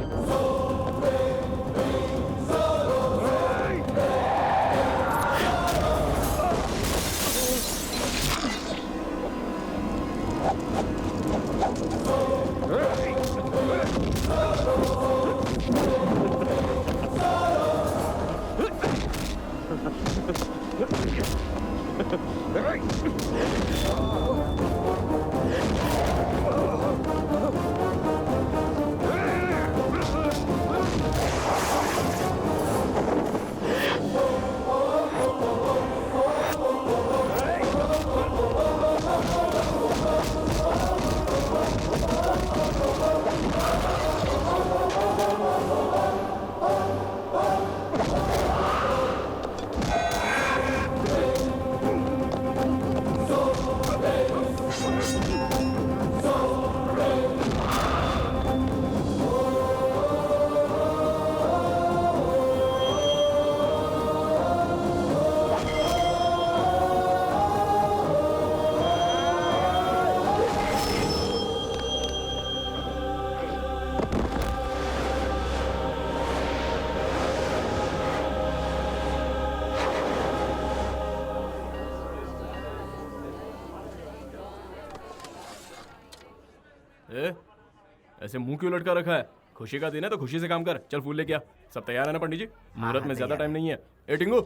ऐसे मुंह क्यों लटका रखा है? खुशी का दिन है तो खुशी से काम कर। चल फूल लेके आ। सब तैयार है ना पंडित जी? मुहूर्त में ज्यादा टाइम नहीं है। ए टिंगू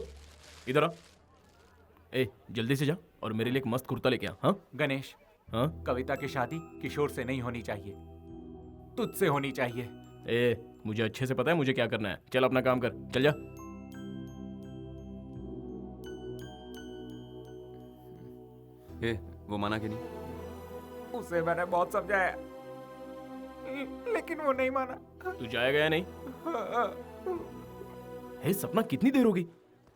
इधर आ। ए जल्दी से जा और मेरे लिए एक मस्त कुर्ता लेके आ। हाँ गणेश, हाँ कविता की शादी किशोर से नहीं होनी चाहिए, तुझसे होनी चाहिए। ए मुझे अच्छे से पता है मुझे क्या करना है। चल अपना काम कर, चल जा। ए, वो माना कि नहीं? उसे मैंने बहुत समझाया लेकिन वो नहीं माना। तू जाएगा या नहीं? हे सपना, कितनी देर होगी?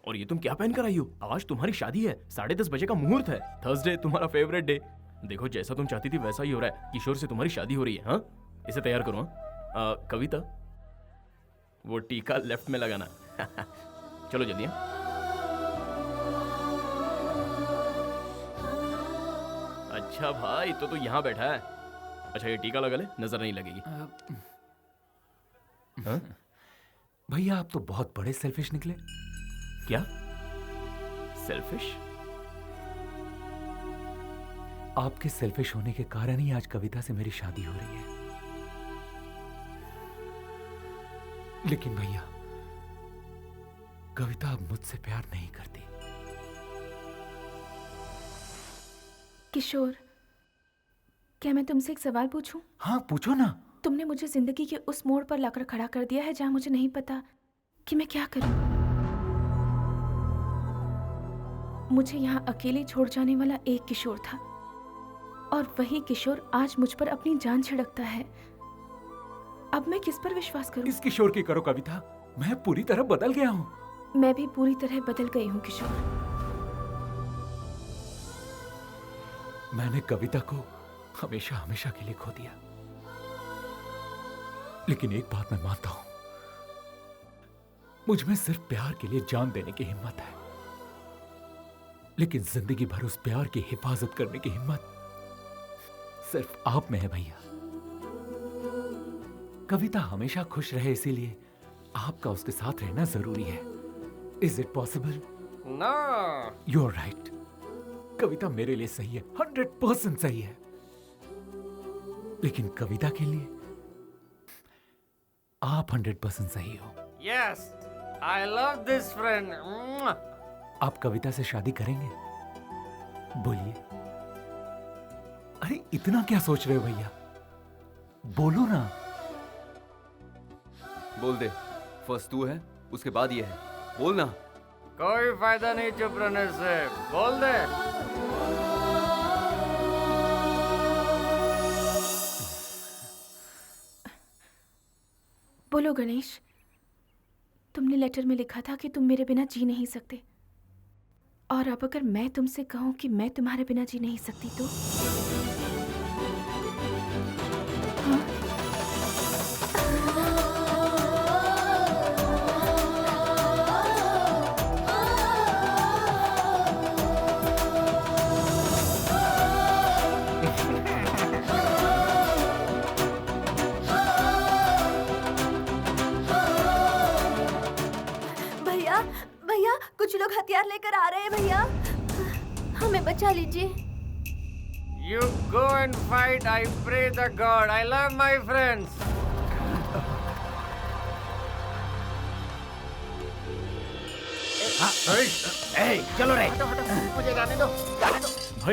और ये तुम क्या पहन कर आई हो? आज तुम्हारी शादी है, 10:30 बजे का मुहूर्त है। थर्सडे तुम्हारा फेवरेट डे। देखो जैसा तुम चाहती थी वैसा ही हो रहा है। किशोर से तुम्हारी शादी हो रही है। हाँ, इसे तैयार करो। हाँ, कविता, वो टीका लेफ्ट में लगाना। चलो जल्दी। अच्छा भाई, तो यहाँ बैठा है। अच्छा ये टीका लगा ले, नजर नहीं लगेगी। हाँ? भैया आप तो बहुत बड़े सेल्फिश निकले। क्या सेल्फिश? आपके सेल्फिश होने के कारण ही आज कविता से मेरी शादी हो रही है। लेकिन भैया, कविता अब मुझसे प्यार नहीं करती। किशोर, क्या मैं तुमसे एक सवाल पूछूं? हाँ पूछो ना। तुमने मुझे जिंदगी के उस मोड़ पर लाकर खड़ा कर दिया है जहां मुझे नहीं पता कि मैं क्या करूं। मुझे यहाँ अकेले छोड़ जाने वाला एक किशोर था, और वही किशोर आज मुझ पर अपनी जान छिड़कता है। अब मैं किस पर विश्वास करूं? इस किशोर की करो कविता, मैं पूरी तरह बदल गया हूं। मैं भी पूरी तरह बदल गई हूं किशोर। मैंने कविता को हमेशा हमेशा के लिए खो दिया। लेकिन एक बात मैं मानता हूं, मुझ में सिर्फ प्यार के लिए जान देने की हिम्मत है, लेकिन जिंदगी भर उस प्यार की हिफाजत करने की हिम्मत सिर्फ आप में है भैया। कविता हमेशा खुश रहे, इसीलिए आपका उसके साथ रहना जरूरी है। Is it possible? No. You are right. Kavita मेरे लिए सही है, 100% सही है। लेकिन कविता के लिए आप 100% सही हो। Yes, I love this friend. आप कविता से शादी करेंगे? बोलिए। अरे इतना क्या सोच रहे हो भैया, बोलो ना। बोल दे, फर्स्ट तू है, उसके बाद ये है। बोल ना। कोई फायदा नहीं चुप रहने से, बोल दे। बोलो गणेश, तुमने लेटर में लिखा था कि तुम मेरे बिना जी नहीं सकते, और अब अगर मैं तुमसे कहूं कि मैं तुम्हारे बिना जी नहीं सकती तो? हाँ? भैया, कुछ लोग हथियार लेकर आ रहे हैं भैया, हमें बचा लीजिए। You go and fight. I pray the God. I love my friends. चलो रे। मुझे जाने दो, जाने दो।